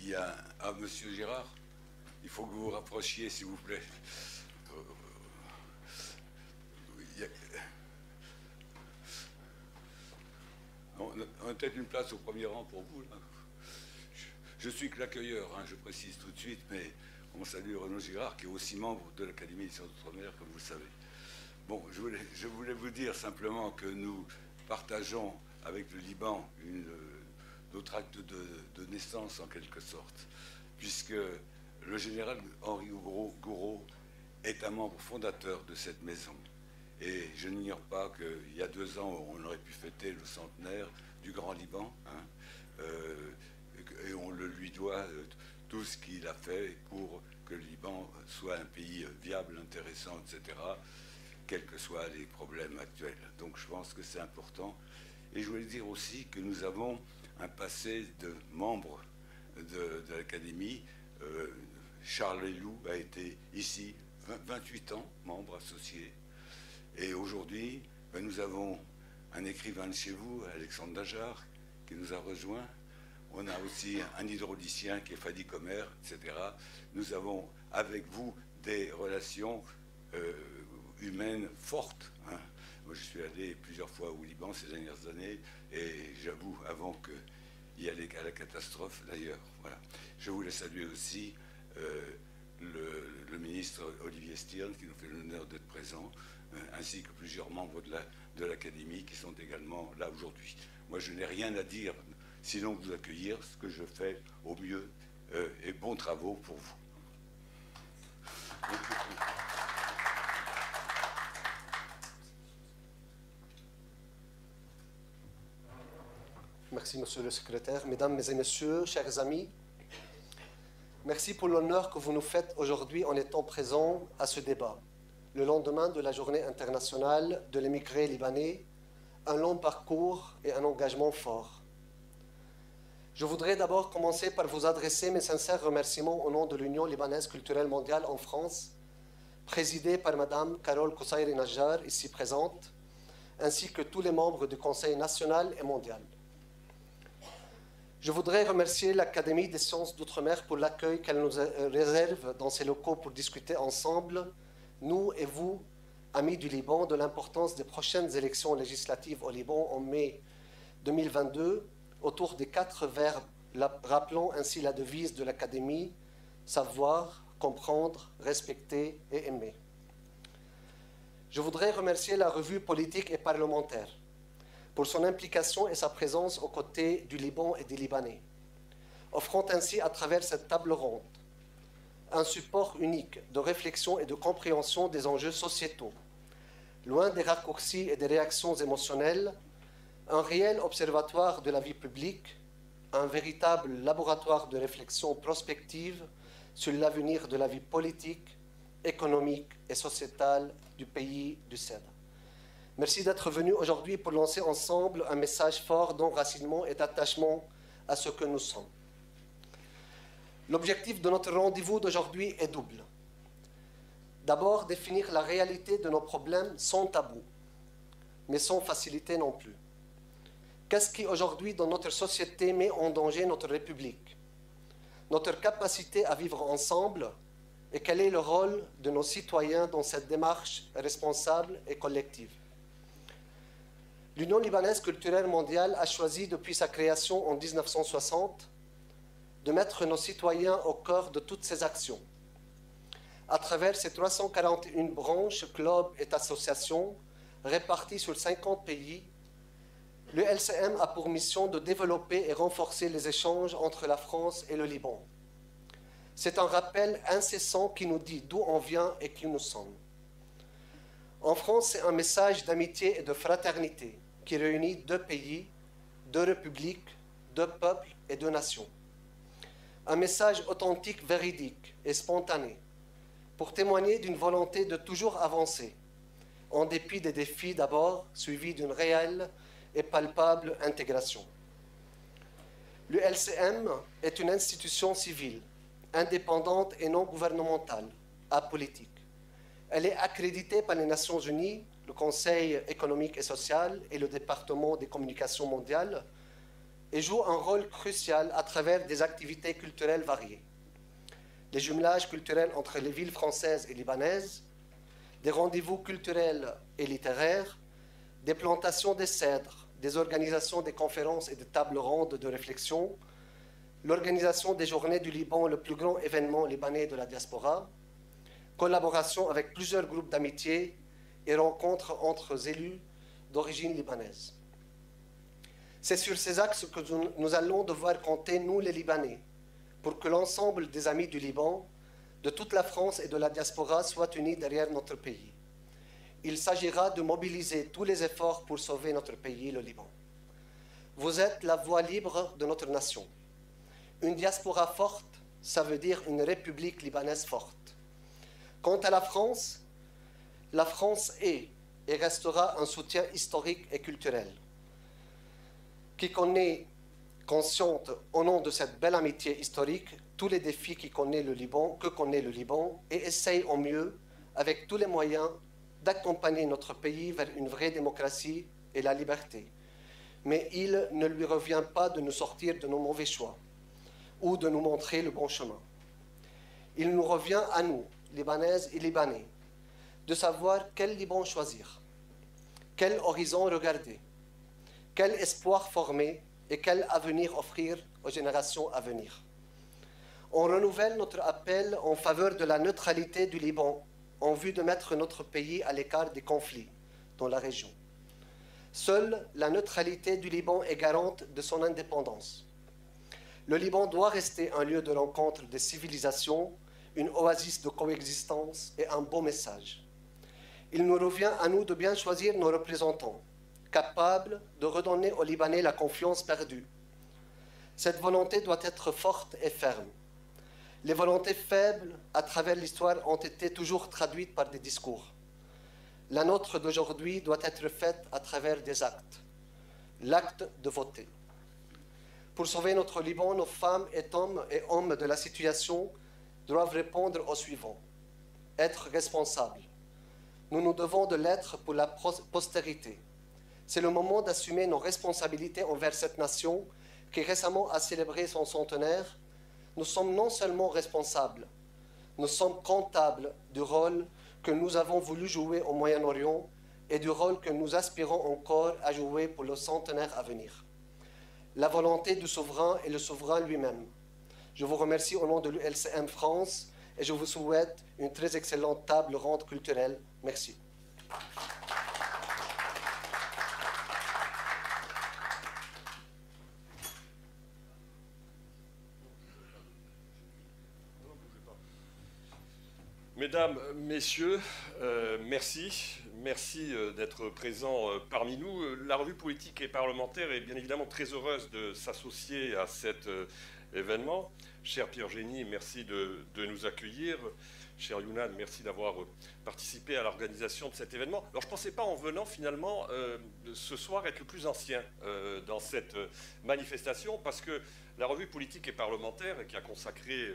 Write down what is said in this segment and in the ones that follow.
Il y a... Ah, monsieur Girard, il faut que vous vous rapprochiez, s'il vous plaît. Il y a... On a peut-être une place au premier rang pour vous, là. Je suis que l'accueilleur, hein, je précise tout de suite, mais on salue Renaud Girard, qui est aussi membre de l'Académie des sciences d'outre-mer, comme vous le savez. Bon, je voulais vous dire simplement que nous partageons avec le Liban notre acte de naissance, en quelque sorte, puisque le général Henri Gouraud est un membre fondateur de cette maison. Et je n'ignore pas qu'il y a 2 ans, on aurait pu fêter le centenaire du Grand Liban, hein, et on le lui doit tout ce qu'il a fait pour que le Liban soit un pays viable, intéressant, etc., quels que soient les problèmes actuels. Donc je pense que c'est important. Et je voulais dire aussi que nous avons un passé de membres de l'Académie. Charles Leloup a été ici 28 ans, membre associé. Et aujourd'hui, nous avons un écrivain de chez vous, Alexandre Dajar, qui nous a rejoints. On a aussi un hydraulicien qui est Fadi Comer, etc. Nous avons avec vous des relations humaines fortes. Hein. Moi, je suis allé plusieurs fois au Liban ces dernières années, et j'avoue, avant qu'il y ait à la catastrophe d'ailleurs. Voilà. Je voulais saluer aussi le ministre Olivier Stern, qui nous fait l'honneur d'être présent, ainsi que plusieurs membres de l'Académie qui sont également là aujourd'hui. Moi, je n'ai rien à dire, sinon vous accueillir, ce que je fais au mieux, et bons travaux pour vous. Merci, Monsieur le Secrétaire. Mesdames et Messieurs, chers amis, merci pour l'honneur que vous nous faites aujourd'hui en étant présents à ce débat. Le lendemain de la Journée internationale de l'émigré libanais, un long parcours et un engagement fort. Je voudrais d'abord commencer par vous adresser mes sincères remerciements au nom de l'Union libanaise culturelle mondiale en France, présidée par Madame Carole Koussaïri-Najjar, ici présente, ainsi que tous les membres du Conseil national et mondial. Je voudrais remercier l'Académie des sciences d'outre-mer pour l'accueil qu'elle nous réserve dans ses locaux pour discuter ensemble, nous et vous, amis du Liban, de l'importance des prochaines élections législatives au Liban en mai 2022, autour des 4 verbes, rappelant ainsi la devise de l'Académie, savoir, comprendre, respecter et aimer. Je voudrais remercier la revue politique et parlementaire pour son implication et sa présence aux côtés du Liban et des Libanais, offrant ainsi à travers cette table ronde un support unique de réflexion et de compréhension des enjeux sociétaux, loin des raccourcis et des réactions émotionnelles, un réel observatoire de la vie publique, un véritable laboratoire de réflexion prospective sur l'avenir de la vie politique, économique et sociétale du pays du CEDA. Merci d'être venu aujourd'hui pour lancer ensemble un message fort d'enracinement et d'attachement à ce que nous sommes. L'objectif de notre rendez-vous d'aujourd'hui est double. D'abord, définir la réalité de nos problèmes sans tabou, mais sans facilité non plus. Qu'est-ce qui aujourd'hui dans notre société met en danger notre République, notre capacité à vivre ensemble, et quel est le rôle de nos citoyens dans cette démarche responsable et collective? L'Union libanaise culturelle mondiale a choisi depuis sa création en 1960 de mettre nos citoyens au cœur de toutes ses actions. À travers ses 341 branches, clubs et associations réparties sur 50 pays, le LCM a pour mission de développer et renforcer les échanges entre la France et le Liban. C'est un rappel incessant qui nous dit d'où on vient et qui nous sommes. En France, c'est un message d'amitié et de fraternité qui réunit 2 pays, 2 républiques, 2 peuples et 2 nations. Un message authentique, véridique et spontané pour témoigner d'une volonté de toujours avancer, en dépit des défis d'abord, suivis d'une réelle et palpable intégration. Le LCM est une institution civile, indépendante et non gouvernementale, apolitique. Elle est accréditée par les Nations Unies, le Conseil économique et social et le département des communications mondiales, et joue un rôle crucial à travers des activités culturelles variées. Les jumelages culturels entre les villes françaises et libanaises, des rendez-vous culturels et littéraires, des plantations de cèdres, des organisations de conférences et de tables rondes de réflexion, l'organisation des Journées du Liban, le plus grand événement libanais de la diaspora, collaboration avec plusieurs groupes d'amitié et rencontres entre élus d'origine libanaise. C'est sur ces axes que nous allons devoir compter, nous les Libanais, pour que l'ensemble des amis du Liban, de toute la France et de la diaspora soient unis derrière notre pays. Il s'agira de mobiliser tous les efforts pour sauver notre pays, le Liban. Vous êtes la voix libre de notre nation. Une diaspora forte, ça veut dire une république libanaise forte. Quant à la France est et restera un soutien historique et culturel qui connaît, consciente au nom de cette belle amitié historique, tous les défis que connaît le Liban et essaye au mieux, avec tous les moyens, d'accompagner notre pays vers une vraie démocratie et la liberté. Mais il ne lui revient pas de nous sortir de nos mauvais choix ou de nous montrer le bon chemin. Il nous revient à nous, Libanaises et Libanais, de savoir quel Liban choisir, quel horizon regarder, quel espoir former et quel avenir offrir aux générations à venir. On renouvelle notre appel en faveur de la neutralité du Liban en vue de mettre notre pays à l'écart des conflits dans la région. Seule la neutralité du Liban est garante de son indépendance. Le Liban doit rester un lieu de rencontre des civilisations, une oasis de coexistence et un beau message. Il nous revient à nous de bien choisir nos représentants, capables de redonner aux Libanais la confiance perdue. Cette volonté doit être forte et ferme. Les volontés faibles à travers l'histoire ont été toujours traduites par des discours. La nôtre d'aujourd'hui doit être faite à travers des actes. L'acte de voter. Pour sauver notre Liban, nos femmes et hommes de la situation doivent répondre au suivant. Être responsables. Nous nous devons de l'être pour la postérité. C'est le moment d'assumer nos responsabilités envers cette nation qui récemment a célébré son centenaire. Nous sommes non seulement responsables, nous sommes comptables du rôle que nous avons voulu jouer au Moyen-Orient et du rôle que nous aspirons encore à jouer pour le centenaire à venir. La volonté du souverain est le souverain lui-même. Je vous remercie au nom de l'ULCM France et je vous souhaite une très excellente table ronde culturelle. Merci. Mesdames, Messieurs, merci d'être présents parmi nous. La revue politique et parlementaire est bien évidemment très heureuse de s'associer à cet événement. Cher Pierre Génie, merci de nous accueillir. Cher Younan, merci d'avoir participé à l'organisation de cet événement. Alors je ne pensais pas en venant finalement ce soir être le plus ancien dans cette manifestation parce que la revue politique et parlementaire qui a consacré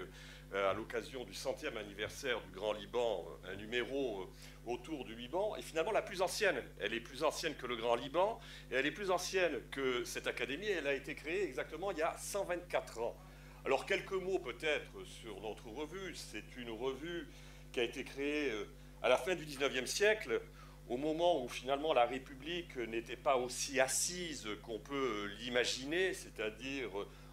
à l'occasion du 100e anniversaire du Grand Liban, un numéro autour du Liban, est finalement la plus ancienne. Elle est plus ancienne que le Grand Liban, et elle est plus ancienne que cette académie. Elle a été créée exactement il y a 124 ans. Alors, quelques mots peut-être sur notre revue. C'est une revue qui a été créée à la fin du 19e siècle, au moment où finalement la République n'était pas aussi assise qu'on peut l'imaginer, c'est-à-dire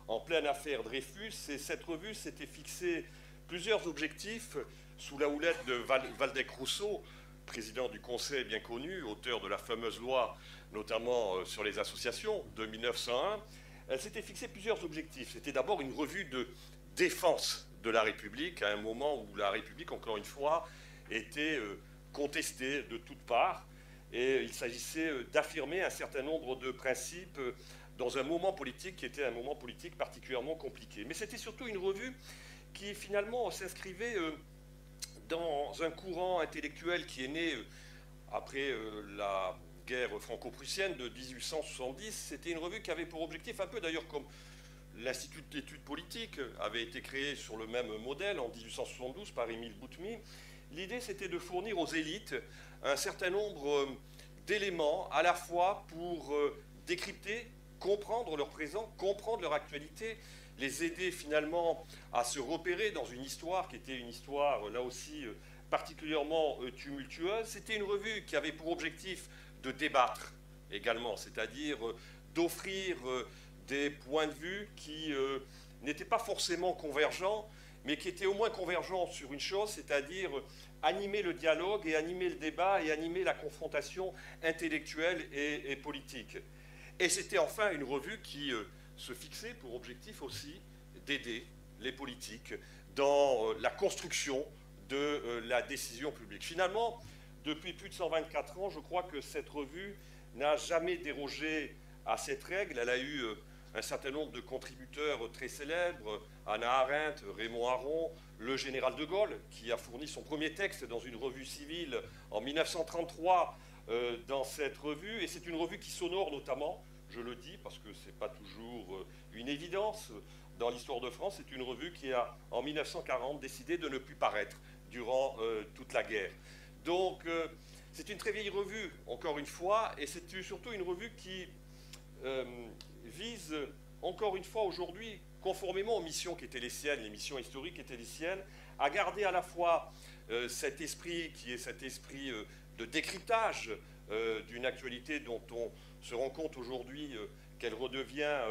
en pleine affaire Dreyfus, et cette revue s'était fixé plusieurs objectifs sous la houlette de Waldeck-Rousseau, président du Conseil bien connu, auteur de la fameuse loi, notamment sur les associations de 1901. Elle s'était fixé plusieurs objectifs. C'était d'abord une revue de défense de la République, à un moment où la République, encore une fois, était contestée de toutes parts, et il s'agissait d'affirmer un certain nombre de principes dans un moment politique qui était un moment politique particulièrement compliqué. Mais c'était surtout une revue qui finalement s'inscrivait dans un courant intellectuel qui est né après la guerre franco-prussienne de 1870. C'était une revue qui avait pour objectif, un peu d'ailleurs comme l'Institut d'études politiques avait été créé sur le même modèle en 1872 par Émile Boutmy. L'idée, c'était de fournir aux élites un certain nombre d'éléments à la fois pour décrypter comprendre leur présent, comprendre leur actualité, les aider finalement à se repérer dans une histoire qui était une histoire, là aussi, particulièrement tumultueuse. C'était une revue qui avait pour objectif de débattre également, c'est-à-dire d'offrir des points de vue qui n'étaient pas forcément convergents, mais qui étaient au moins convergents sur une chose, c'est-à-dire animer le dialogue et animer le débat et animer la confrontation intellectuelle et politique. Et c'était enfin une revue qui se fixait pour objectif aussi d'aider les politiques dans la construction de la décision publique. Finalement, depuis plus de 124 ans, je crois que cette revue n'a jamais dérogé à cette règle. Elle a eu un certain nombre de contributeurs très célèbres, Hannah Arendt, Raymond Aron, le général de Gaulle, qui a fourni son premier texte dans une revue civile en 1933 dans cette revue. Et c'est une revue qui s'honore notamment, je le dis parce que ce n'est pas toujours une évidence, dans l'histoire de France, c'est une revue qui a, en 1940, décidé de ne plus paraître durant toute la guerre. Donc, c'est une très vieille revue, encore une fois, et c'est surtout une revue qui vise, encore une fois, aujourd'hui, conformément aux missions qui étaient les siennes, les missions historiques qui étaient les siennes, à garder à la fois cet esprit qui est cet esprit de décryptage d'une actualité dont on se rend compte aujourd'hui qu'elle redevient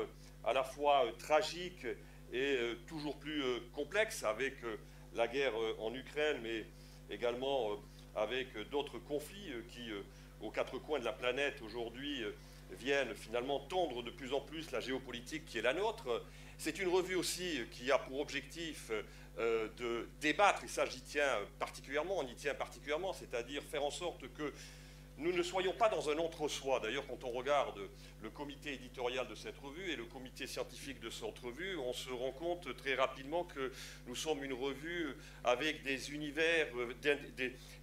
à la fois tragique et toujours plus complexe avec la guerre en Ukraine, mais également avec d'autres conflits qui, aux quatre coins de la planète aujourd'hui, viennent finalement tondre de plus en plus la géopolitique qui est la nôtre. C'est une revue aussi qui a pour objectif de débattre, et ça j'y tiens particulièrement, on y tient particulièrement, c'est-à-dire faire en sorte que nous ne soyons pas dans un entre-soi. D'ailleurs, quand on regarde le comité éditorial de cette revue et le comité scientifique de cette revue, on se rend compte très rapidement que nous sommes une revue avec des univers,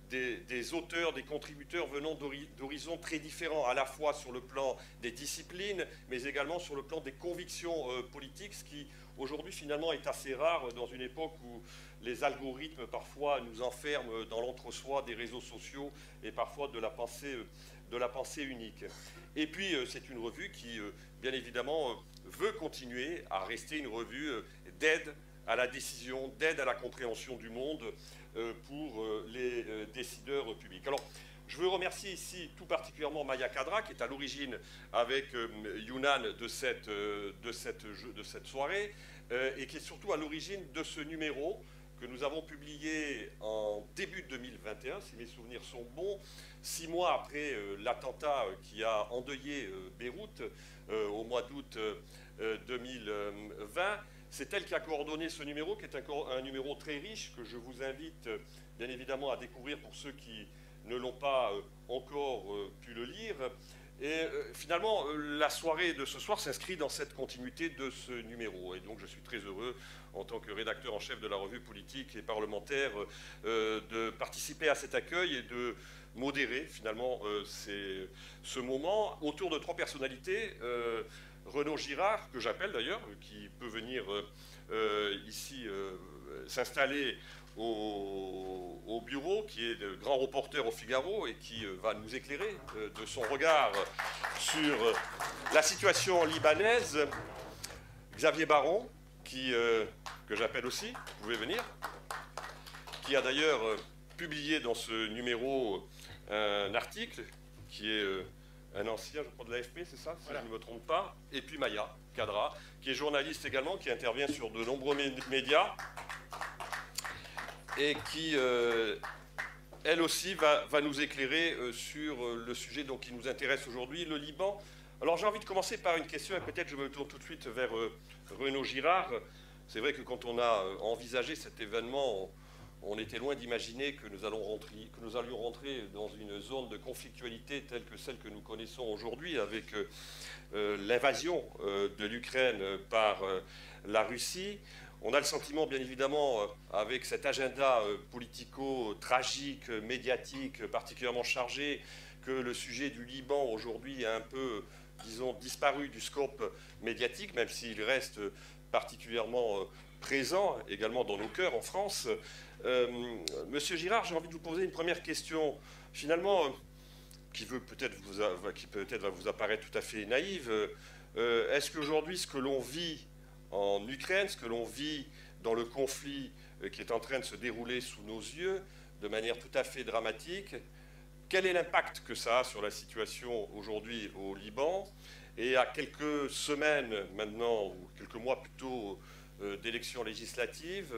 des auteurs, des contributeurs venant d'horizons très différents, à la fois sur le plan des disciplines, mais également sur le plan des convictions politiques, ce qui aujourd'hui finalement est assez rare dans une époque où les algorithmes parfois nous enferment dans l'entre-soi des réseaux sociaux et parfois de la pensée unique. Et puis c'est une revue qui bien évidemment veut continuer à rester une revue d'aide à la décision, d'aide à la compréhension du monde pour les décideurs publics. Alors, je veux remercier ici tout particulièrement Maya Kadra, qui est à l'origine avec Younan de cette soirée, et qui est surtout à l'origine de ce numéro que nous avons publié en début 2021, si mes souvenirs sont bons, 6 mois après l'attentat qui a endeuillé Beyrouth au mois d'août 2020. C'est elle qui a coordonné ce numéro, qui est un numéro très riche, que je vous invite bien évidemment à découvrir pour ceux qui ne l'ont pas encore pu le lire. Et finalement, la soirée de ce soir s'inscrit dans cette continuité de ce numéro. Et donc je suis très heureux, en tant que rédacteur en chef de la revue politique et parlementaire, de participer à cet accueil et de modérer finalement ce moment autour de 3 personnalités. Renaud Girard, que j'appelle d'ailleurs, qui peut venir ici s'installer au bureau, qui est le grand reporter au Figaro et qui va nous éclairer de son regard sur la situation libanaise. Xavier Baron, que j'appelle aussi, vous pouvez venir, qui a d'ailleurs publié dans ce numéro un article qui est un ancien, je crois, de l'AFP, c'est ça, si voilà, je ne me trompe pas. Et puis Maya Kadra, qui est journaliste également, qui intervient sur de nombreux médias et qui, elle aussi, va nous éclairer sur le sujet donc, qui nous intéresse aujourd'hui, le Liban. Alors j'ai envie de commencer par une question, et peut-être je me tourne tout de suite vers Renaud Girard. C'est vrai que quand on a envisagé cet événement, on était loin d'imaginer que nous allions rentrer dans une zone de conflictualité telle que celle que nous connaissons aujourd'hui, avec l'invasion de l'Ukraine par la Russie. On a le sentiment, bien évidemment, avec cet agenda politico-tragique, médiatique, particulièrement chargé, que le sujet du Liban aujourd'hui a un peu, disons, disparu du scope médiatique, même s'il reste particulièrement présent également dans nos cœurs en France. Monsieur Girard, j'ai envie de vous poser une première question, finalement, qui peut-être va vous apparaître tout à fait naïve. Est-ce qu'aujourd'hui, ce que l'on vit en Ukraine, ce que l'on vit dans le conflit qui est en train de se dérouler sous nos yeux, de manière tout à fait dramatique, quel est l'impact que ça a sur la situation aujourd'hui au Liban? Et à quelques semaines maintenant, ou quelques mois plutôt, d'élections législatives,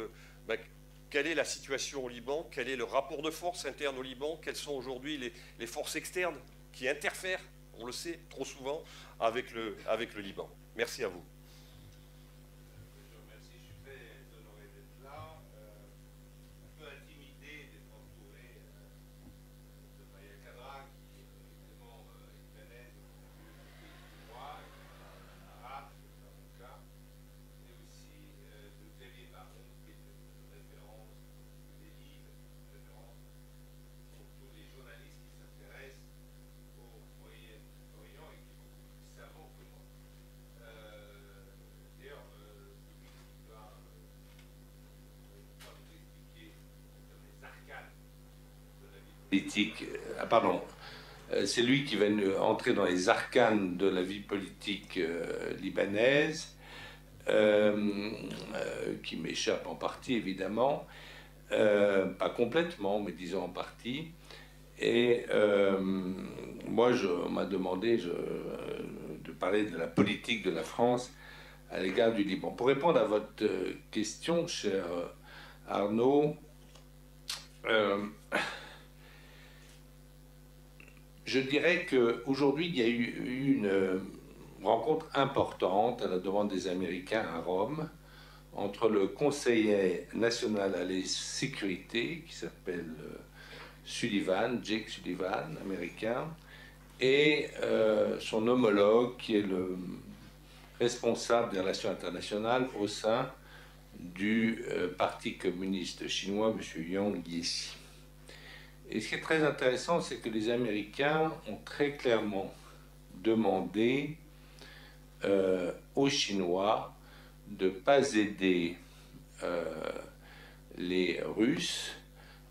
quelle est la situation au Liban? Quel est le rapport de force interne au Liban? Quelles sont aujourd'hui les forces externes qui interfèrent, on le sait trop souvent, avec le Liban? Merci à vous. Politique, pardon, c'est lui qui va entrer dans les arcanes de la vie politique libanaise, qui m'échappe en partie évidemment, pas complètement, mais disons en partie. Et moi, on m'a demandé de parler de la politique de la France à l'égard du Liban. Pour répondre à votre question, cher Arnaud, je dirais qu'aujourd'hui, il y a eu une rencontre importante à la demande des Américains à Rome entre le conseiller national à la sécurité, qui s'appelle Sullivan, Jake Sullivan, américain, et son homologue, qui est le responsable des relations internationales au sein du Parti communiste chinois, M. Yang Jiechi. Et ce qui est très intéressant, c'est que les Américains ont très clairement demandé aux Chinois de ne pas aider les Russes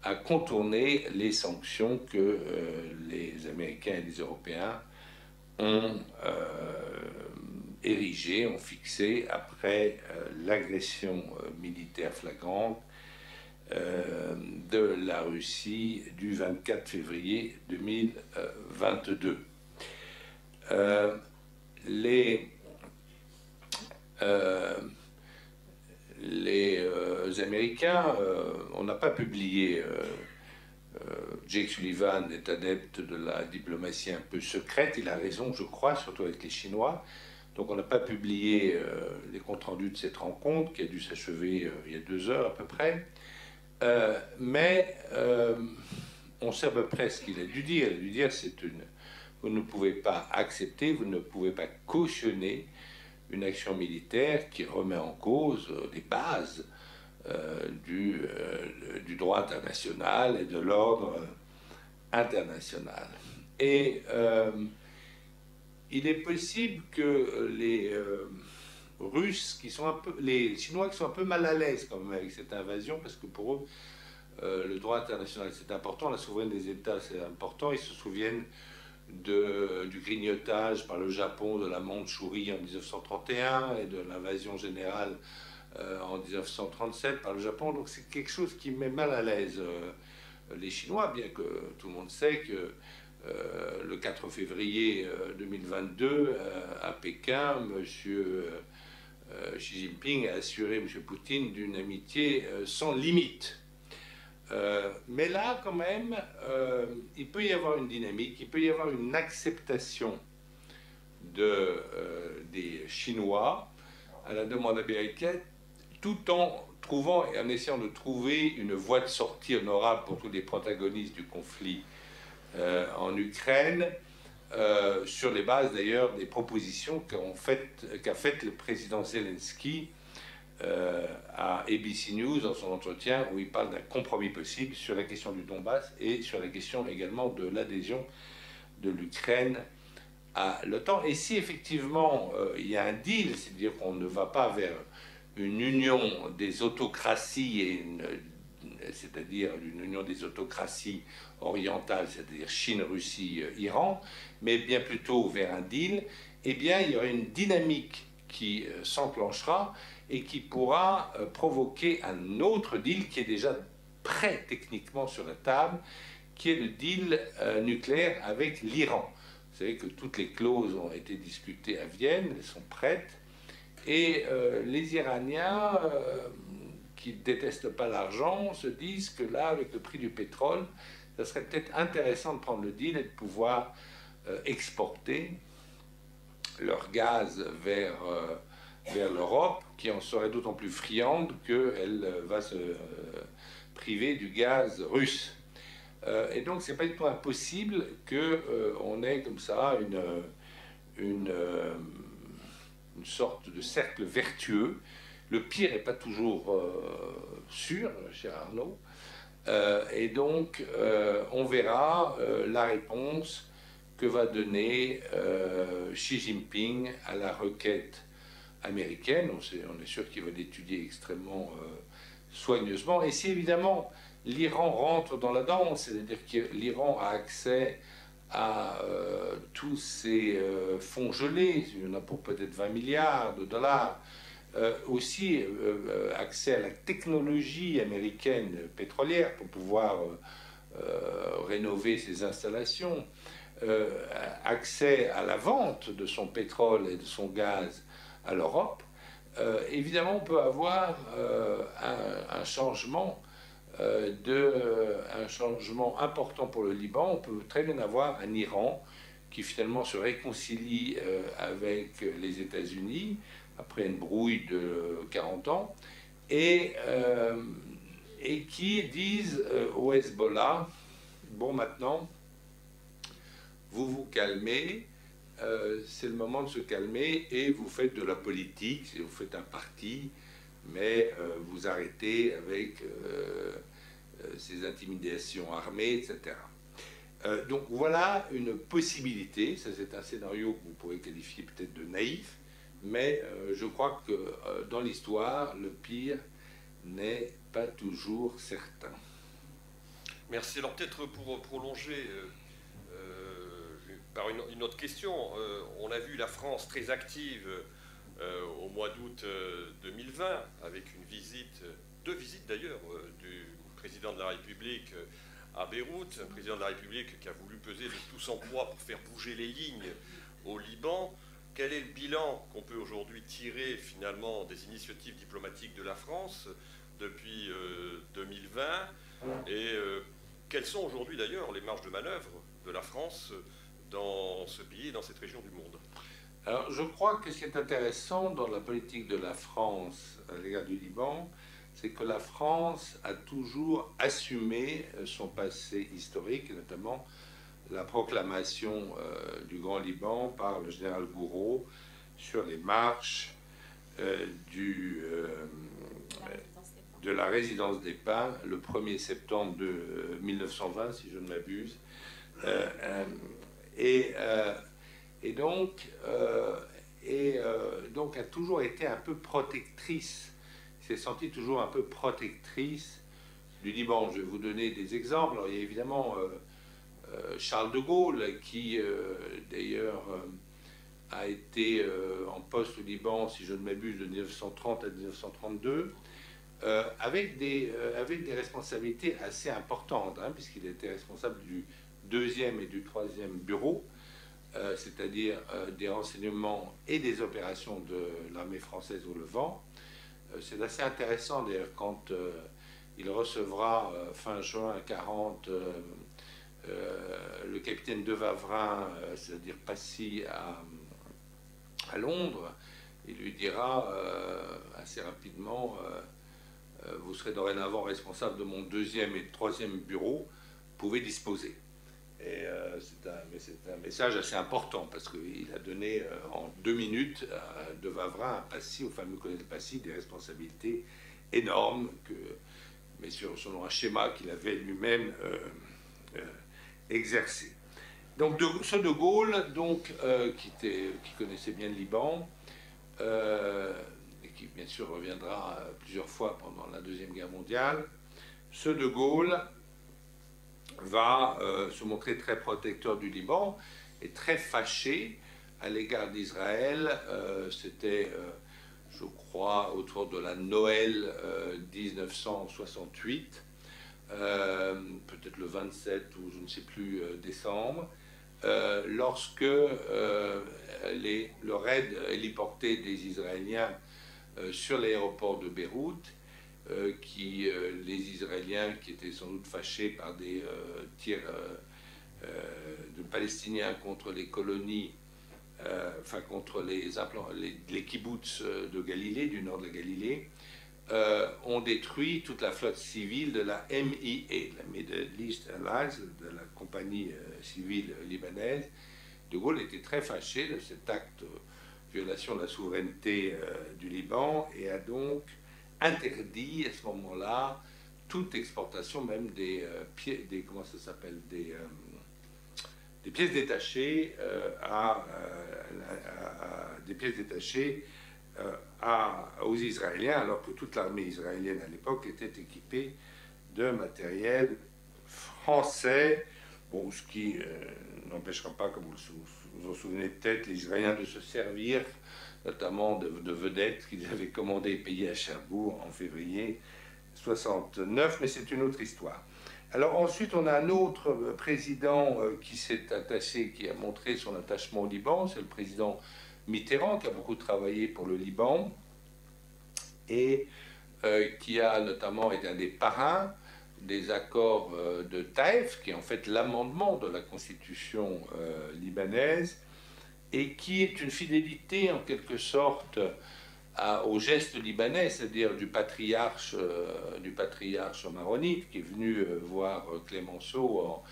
à contourner les sanctions que les Américains et les Européens ont érigées, ont fixées après l'agression militaire flagrante de la Russie du 24 février 2022. Les Américains, on n'a pas publié, Jake Sullivan est adepte de la diplomatie un peu secrète, il a raison je crois, surtout avec les Chinois, donc on n'a pas publié les comptes rendus de cette rencontre qui a dû s'achever il y a 2 heures à peu près. Mais on sait à peu près ce qu'il a dû dire. Il a dû dire vous ne pouvez pas accepter, vous ne pouvez pas cautionner une action militaire qui remet en cause les bases du droit international et de l'ordre international. Et il est possible que les Russes, les Chinois qui sont un peu mal à l'aise quand même avec cette invasion, parce que pour eux, le droit international c'est important, la souveraineté des États c'est important, ils se souviennent du grignotage par le Japon de la Mandchourie en 1931 et de l'invasion générale en 1937 par le Japon, donc c'est quelque chose qui met mal à l'aise les Chinois, bien que tout le monde sait que le 4 février 2022 à Pékin, monsieur Xi Jinping a assuré M. Poutine d'une amitié sans limite. Mais là, quand même, il peut y avoir une dynamique, il peut y avoir une acceptation des Chinois à la demande américaine, tout en trouvant et en essayant de trouver une voie de sortie honorable pour tous les protagonistes du conflit en Ukraine, sur les bases d'ailleurs des propositions qu'a faites le président Zelensky à ABC News dans son entretien, où il parle d'un compromis possible sur la question du Donbass et sur la question également de l'adhésion de l'Ukraine à l'OTAN. Et si effectivement il y a un deal, c'est-à-dire qu'on ne va pas vers une union des autocraties, c'est-à-dire une union des autocraties orientales, c'est-à-dire Chine, Russie, Iran, mais bien plutôt vers un deal, eh bien, il y aura une dynamique qui s'enclenchera et qui pourra provoquer un autre deal qui est déjà prêt techniquement sur la table, qui est le deal nucléaire avec l'Iran. Vous savez que toutes les clauses ont été discutées à Vienne, elles sont prêtes, et les Iraniens, qui ne détestent pas l'argent, se disent que là, avec le prix du pétrole, ça serait peut-être intéressant de prendre le deal et de pouvoir exporter leur gaz vers l'Europe, qui en serait d'autant plus friande qu'elle va se priver du gaz russe. Et donc, c'est pas du tout impossible qu'on ait comme ça une sorte de cercle vertueux. Le pire n'est pas toujours sûr, cher Arnaud. Et donc, on verra la réponse que va donner Xi Jinping à la requête américaine. On est sûr qu'il va l'étudier extrêmement soigneusement. Et si évidemment l'Iran rentre dans la danse, c'est-à-dire que l'Iran a accès à tous ces fonds gelés, il y en a pour peut-être 20 milliards de dollars, aussi accès à la technologie américaine pétrolière pour pouvoir rénover ses installations, accès à la vente de son pétrole et de son gaz à l'Europe, évidemment on peut avoir un changement important pour le Liban. On peut très bien avoir un Iran qui finalement se réconcilie avec les États-Unis après une brouille de 40 ans, et qui disent au Hezbollah, bon maintenant, vous vous calmez, c'est le moment de se calmer, et vous faites de la politique, vous faites un parti, mais vous arrêtez avec ces intimidations armées, etc. Donc voilà une possibilité, ça c'est un scénario que vous pourrez qualifier peut-être de naïf, mais je crois que dans l'histoire, le pire n'est pas toujours certain. Merci. Alors peut-être pour prolonger par une autre question, on a vu la France très active au mois d'août 2020 avec deux visites d'ailleurs du président de la République à Beyrouth, un président de la République qui a voulu peser de tout son poids pour faire bouger les lignes au Liban. Quel est le bilan qu'on peut aujourd'hui tirer finalement des initiatives diplomatiques de la France depuis 2020 et quelles sont aujourd'hui d'ailleurs les marges de manœuvre de la France dans ce pays et dans cette région du monde? Alors je crois que ce qui est intéressant dans la politique de la France à l'égard du Liban, c'est que la France a toujours assumé son passé historique, et notamment la proclamation du Grand Liban par le général Gouraud sur les marches de la résidence des Pins le 1er septembre de 1920, si je ne m'abuse. Donc a toujours été un peu protectrice, s'est sentie toujours un peu protectrice du Liban. Je vais vous donner des exemples. Alors, il y a évidemment Charles de Gaulle, qui d'ailleurs a été en poste au Liban, si je ne m'abuse, de 1930 à 1932, avec des responsabilités assez importantes, hein, puisqu'il était responsable du 2e et du 3e bureau, c'est-à-dire des renseignements et des opérations de l'armée française au Levant. C'est assez intéressant d'ailleurs quand il recevra fin juin 1940 le capitaine de Wavrin, c'est-à-dire Passy à Londres. Il lui dira assez rapidement vous serez dorénavant responsable de mon 2e et 3e bureau, vous pouvez disposer. Et c'est un message assez important parce qu'il a donné en 2 minutes de Wavrin à Passy, au fameux colonel Passy, des responsabilités énormes, mais selon un schéma qu'il avait lui-même exercé. Donc ce de Gaulle, donc, qui connaissait bien le Liban, et qui bien sûr reviendra plusieurs fois pendant la Deuxième Guerre mondiale, ce de Gaulle va se montrer très protecteur du Liban et très fâché à l'égard d'Israël, c'était, je crois, autour de la Noël 1968, peut-être le 27 ou je ne sais plus décembre, lorsque le raid héliporté des Israéliens sur l'aéroport de Beyrouth, les Israéliens qui étaient sans doute fâchés par des tirs de Palestiniens contre les colonies, enfin contre les kibbutz de Galilée, du nord de la Galilée, ont détruit toute la flotte civile de la MIA, la Middle East Alliance, de la compagnie civile libanaise. De Gaulle était très fâché de cet acte de violation de la souveraineté du Liban et a donc interdit à ce moment-là toute exportation, même des comment ça s'appelle, des pièces détachées des pièces détachées aux Israéliens, alors que toute l'armée israélienne à l'époque était équipée de matériel français. Bon, ce qui n'empêchera pas, comme vous vous en souvenez peut-être, les Israéliens de se servir notamment de vedettes qu'ils avaient commandées et payées à Cherbourg en février 69, mais c'est une autre histoire. Alors ensuite, on a un autre président qui s'est attaché, qui a montré son attachement au Liban, c'est le président Mitterrand, qui a beaucoup travaillé pour le Liban et qui a notamment été un des parrains des accords de Taïf, qui est en fait l'amendement de la constitution libanaise, et qui est une fidélité en quelque sorte au geste libanais, c'est-à-dire du patriarche maronite qui est venu voir Clémenceau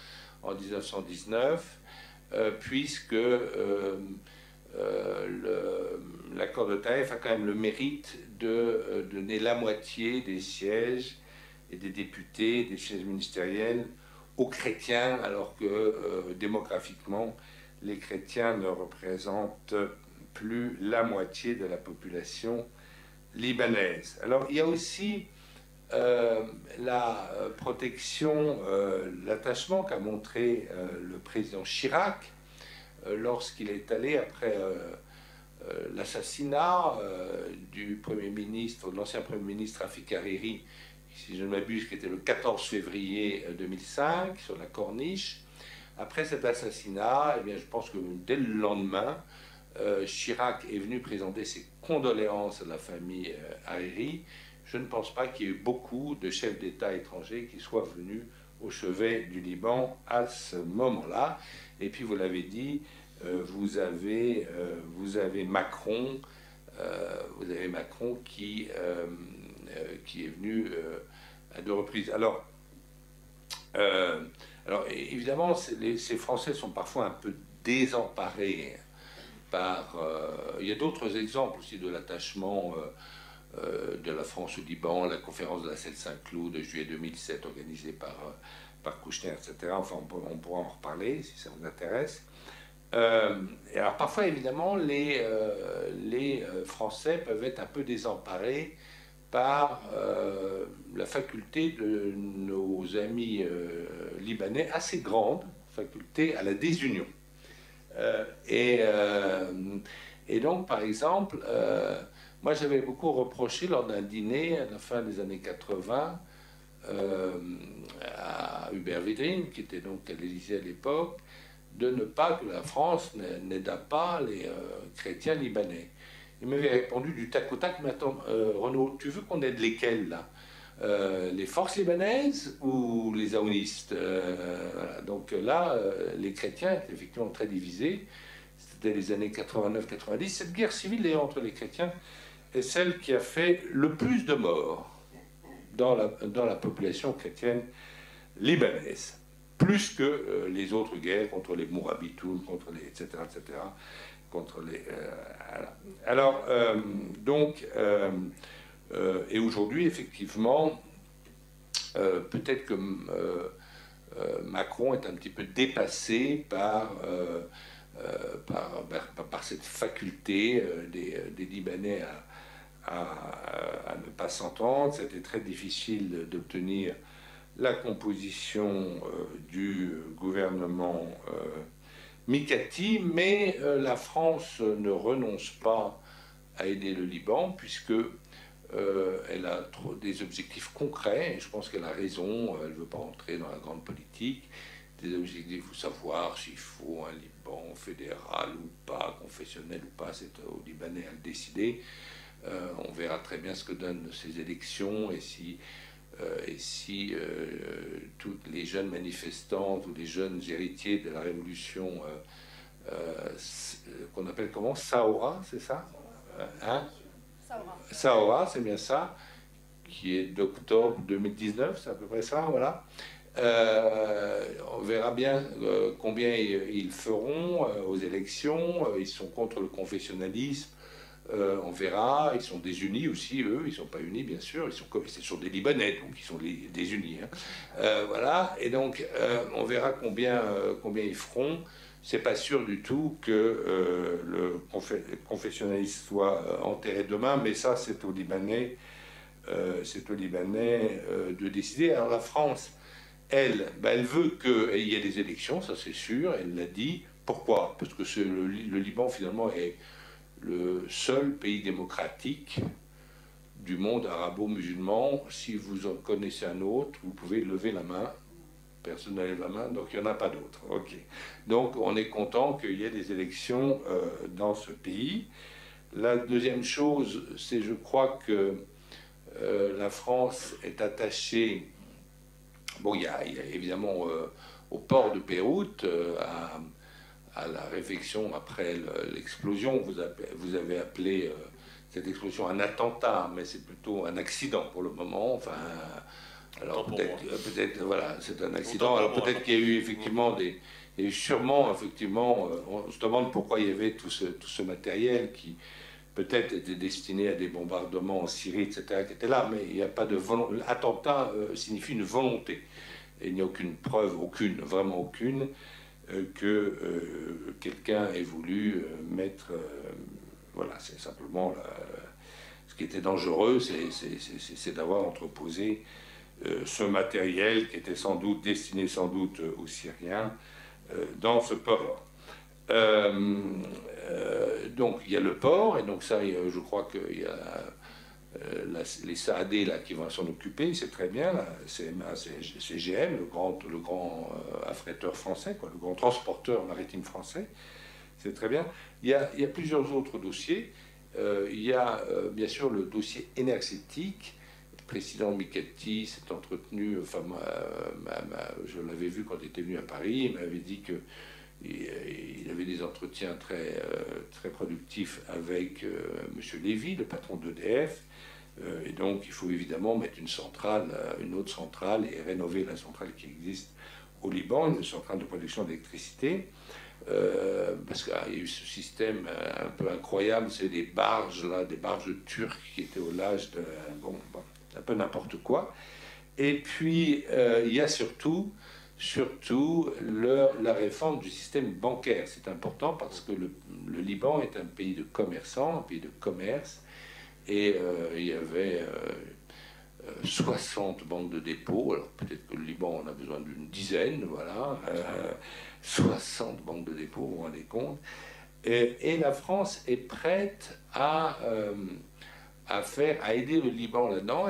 en 1919, puisque l'accord de Taïf a quand même le mérite de donner la moitié des sièges et des députés, des sièges ministériels aux chrétiens, alors que démographiquement, les chrétiens ne représentent plus la moitié de la population libanaise. Alors il y a aussi la protection, l'attachement qu'a montré le président Chirac lorsqu'il est allé après l'assassinat du Premier ministre, de l'ancien Premier ministre Rafik Hariri, si je ne m'abuse, qui était le 14 février 2005, sur la Corniche. Après cet assassinat, eh bien, je pense que dès le lendemain, Chirac est venu présenter ses condoléances à la famille Hariri. Je ne pense pas qu'il y ait eu beaucoup de chefs d'État étrangers qui soient venus au chevet du Liban à ce moment-là. Et puis, vous l'avez dit, vous avez Macron, qui est venu à 2 reprises. Alors évidemment, ces Français sont parfois un peu désemparés par... il y a d'autres exemples aussi de l'attachement de la France au Liban, la conférence de la Seine-Saint-Cloud de juillet 2007 organisée par Kouchner, etc. Enfin, on pourra en reparler si ça vous intéresse. Et alors parfois, évidemment, les Français peuvent être un peu désemparés par la faculté de nos amis libanais, assez grande faculté à la désunion. Et donc, par exemple, moi j'avais beaucoup reproché lors d'un dîner à la fin des années 80 à Hubert Védrine, qui était donc à l'Élysée à l'époque, de ne pas que la France n'aida pas les chrétiens libanais. Il m'avait répondu du tac au tac, mais attends, Renaud, tu veux qu'on aide lesquels là, les forces libanaises ou les aounistes? Voilà. Donc là, les chrétiens étaient effectivement très divisés. C'était les années 89-90. Cette guerre civile d'ailleurs entre les chrétiens est celle qui a fait le plus de morts dans la population chrétienne libanaise. Plus que les autres guerres contre les Mourabitoun, contre les etc. Contre les, alors, donc, et aujourd'hui, effectivement, peut-être que Macron est un petit peu dépassé par cette faculté des Libanais à ne pas s'entendre. C'était très difficile d'obtenir la composition du gouvernement Mikati, mais la France ne renonce pas à aider le Liban, puisque elle a des objectifs concrets, et je pense qu'elle a raison, elle ne veut pas entrer dans la grande politique, des objectifs, il faut savoir s'il faut un Liban fédéral ou pas, confessionnel ou pas, c'est aux Libanais à le décider. On verra très bien ce que donnent ces élections, et si tous les jeunes manifestants, tous les jeunes héritiers de la révolution qu'on appelle comment, Saoura, c'est ça, hein? Saoura, c'est bien ça, qui est d'octobre 2019, c'est à peu près ça, voilà. On verra bien combien ils feront aux élections. Ils sont contre le confessionnalisme. On verra. Ils sont désunis aussi, eux. Ils ne sont pas unis, bien sûr. Ce sont des Libanais, donc ils sont désunis. Hein. Voilà. Et donc, on verra combien ils feront. C'est pas sûr du tout que le confessionnalisme soit enterré demain, mais ça, c'est aux Libanais, de décider. Alors la France, elle veut qu'il y ait des élections, ça c'est sûr, elle l'a dit. Pourquoi? Parce que le Liban, finalement, est le seul pays démocratique du monde arabo-musulman. Si vous en connaissez un autre, vous pouvez lever la main. Personne n'a levé la main, donc il n'y en a pas d'autres. Ok. Donc on est content qu'il y ait des élections dans ce pays. La deuxième chose, c'est je crois que la France est attachée. Bon, il y a évidemment au port de Beyrouth, à la réflexion après l'explosion, vous avez appelé cette explosion un attentat, mais c'est plutôt un accident pour le moment. Enfin, alors peut-être, voilà, c'est un accident. Alors peut-être qu'il y a eu effectivement et sûrement, effectivement, on se demande pourquoi il y avait tout ce matériel qui peut-être était destiné à des bombardements en Syrie, etc., qui était là, mais il n'y a pas de volonté. L'attentat signifie une volonté. Et il n'y a aucune preuve, vraiment aucune, que quelqu'un ait voulu mettre... voilà, c'est simplement... ce qui était dangereux, c'est d'avoir entreposé ce matériel qui était destiné sans doute aux Syriens dans ce port. Donc il y a le port, et donc ça, je crois qu'il y a les Saadés là, qui vont s'en occuper, c'est très bien, la CMA, CGM, le grand affréteur français, quoi, le grand transporteur maritime français, c'est très bien. Il y a plusieurs autres dossiers. Il y a bien sûr le dossier énergétique. Le président Mikati s'est entretenu, enfin, je l'avais vu quand il était venu à Paris, il m'avait dit que il avait des entretiens très, très productifs avec M. Lévy, le patron d'EDF, et donc il faut évidemment mettre une autre centrale et rénover la centrale qui existe au Liban, une centrale de production d'électricité, parce qu'il y a eu ce système un peu incroyable, c'est des barges turques qui étaient au large de... Bon, un peu n'importe quoi. Et puis, il y a surtout la réforme du système bancaire. C'est important parce que le Liban est un pays de commerçants, un pays de commerce, et il y avait 60 banques de dépôt. Alors peut-être que le Liban en a besoin d'une dizaine, voilà. 60 banques de dépôt, vous vous rendez compte. Et la France est prête à aider le Liban là-dedans,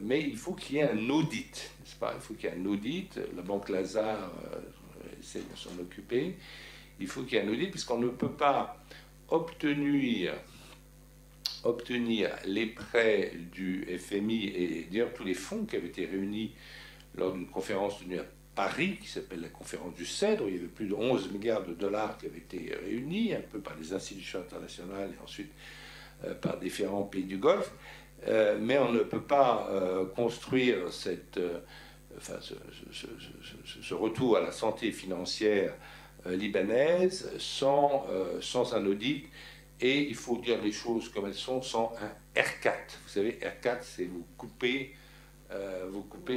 mais il faut qu'il y ait un audit, n'est-ce pas? Il faut qu'il y ait un audit. La banque Lazare essaie de s'en occuper. Il faut qu'il y ait un audit, puisqu'on ne peut pas obtenir les prêts du FMI et d'ailleurs tous les fonds qui avaient été réunis lors d'une conférence tenue à Paris, qui s'appelle la conférence du Cèdre, où il y avait plus de 11 milliards de dollars qui avaient été réunis, un peu par les institutions internationales et ensuite par différents pays du Golfe, mais on ne peut pas construire ce retour à la santé financière libanaise sans un audit, et il faut dire les choses comme elles sont, sans un R4. Vous savez, R4, c'est vous coupez,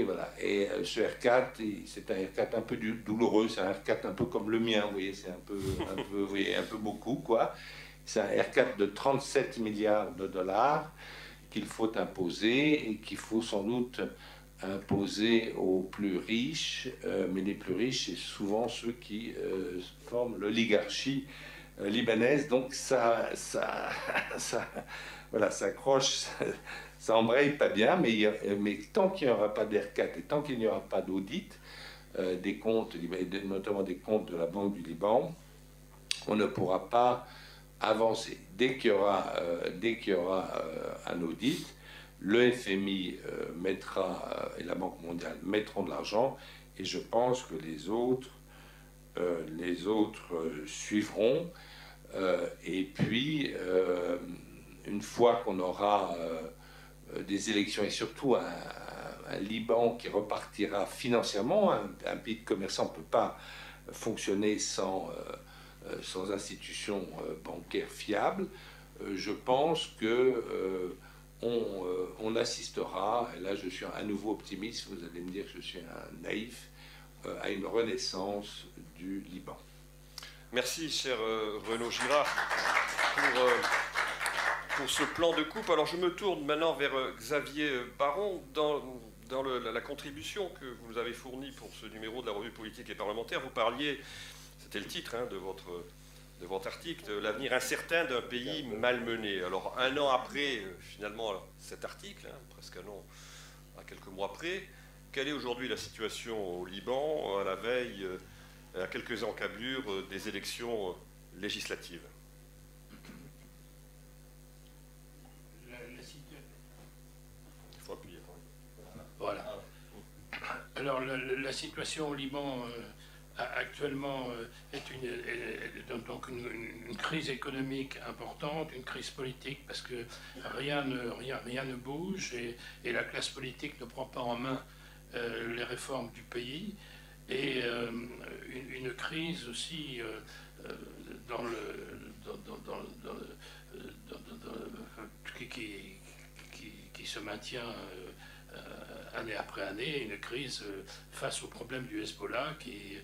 voilà. Et ce R4, c'est un R4 un peu douloureux, c'est un R4 un peu comme le mien, vous voyez, c'est un peu beaucoup, quoi. C'est un R4 de 37 milliards de dollars qu'il faut imposer et qu'il faut sans doute imposée aux plus riches, mais les plus riches, c'est souvent ceux qui forment l'oligarchie libanaise. Donc voilà, ça accroche, ça embraye pas bien, mais tant qu'il n'y aura pas d'ERCAT et tant qu'il n'y aura pas d'audit des comptes, notamment des comptes de la Banque du Liban, on ne pourra pas avancer. Dès qu'il y aura un audit, le FMI et la Banque mondiale mettront de l'argent, et je pense que les autres suivront. Et puis, une fois qu'on aura des élections, et surtout un Liban qui repartira financièrement, un pays de commerçants ne peut pas fonctionner sans institutions bancaires fiables, je pense que on assistera, et là je suis à nouveau optimiste, vous allez me dire que je suis un naïf, à une renaissance du Liban. Merci, cher Renaud Girard, pour ce plan de coupe. Alors je me tourne maintenant vers Xavier Baron. Dans la contribution que vous nous avez fournie pour ce numéro de la revue politique et parlementaire, vous parliez, c'était le titre de votre article, de l'avenir incertain d'un pays malmené. Alors un an après, finalement, cet article, presque un an, à quelques mois près, quelle est aujourd'hui la situation au Liban, à la veille, à quelques encablures des élections législatives? Il faut appuyer. Voilà. Alors la situation au Liban actuellement est donc une crise économique importante, une crise politique, parce que rien ne bouge et la classe politique ne prend pas en main les réformes du pays, et une crise aussi qui se maintient année après année, une crise face au problème du Hezbollah qui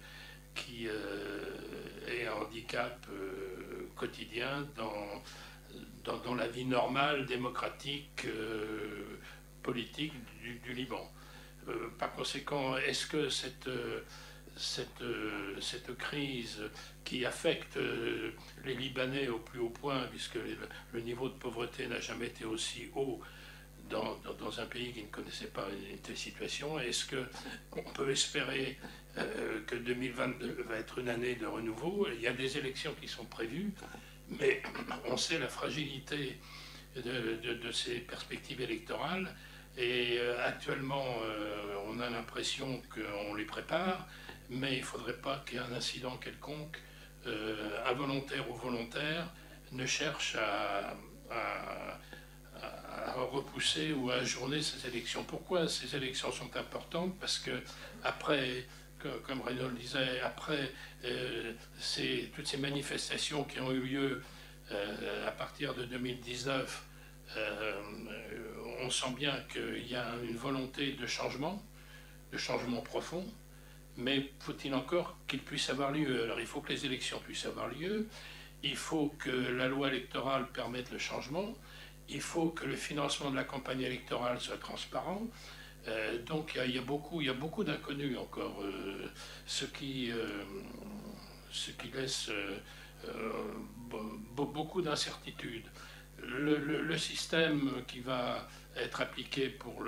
est un handicap quotidien dans la vie normale, démocratique, politique du Liban. Par conséquent, est-ce que cette crise qui affecte les Libanais au plus haut point, puisque le niveau de pauvreté n'a jamais été aussi haut dans un pays qui ne connaissait pas une telle situation, est-ce qu'on peut espérer que 2022 va être une année de renouveau? Il y a des élections qui sont prévues, mais on sait la fragilité de ces perspectives électorales, et actuellement on a l'impression qu'on les prépare, mais il ne faudrait pas qu'il y ait un incident quelconque, involontaire ou volontaire, ne cherche à repousser ou à ajourner ces élections. Pourquoi ces élections sont importantes? Parce que après, comme Renaud le disait, après toutes ces manifestations qui ont eu lieu à partir de 2019, on sent bien qu'il y a une volonté de changement profond, mais faut-il encore qu'il puisse avoir lieu? Alors il faut que les élections puissent avoir lieu, il faut que la loi électorale permette le changement, il faut que le financement de la campagne électorale soit transparent. Donc il y a beaucoup d'inconnus encore, ce qui laisse beaucoup d'incertitudes. Le système qui va être appliqué pour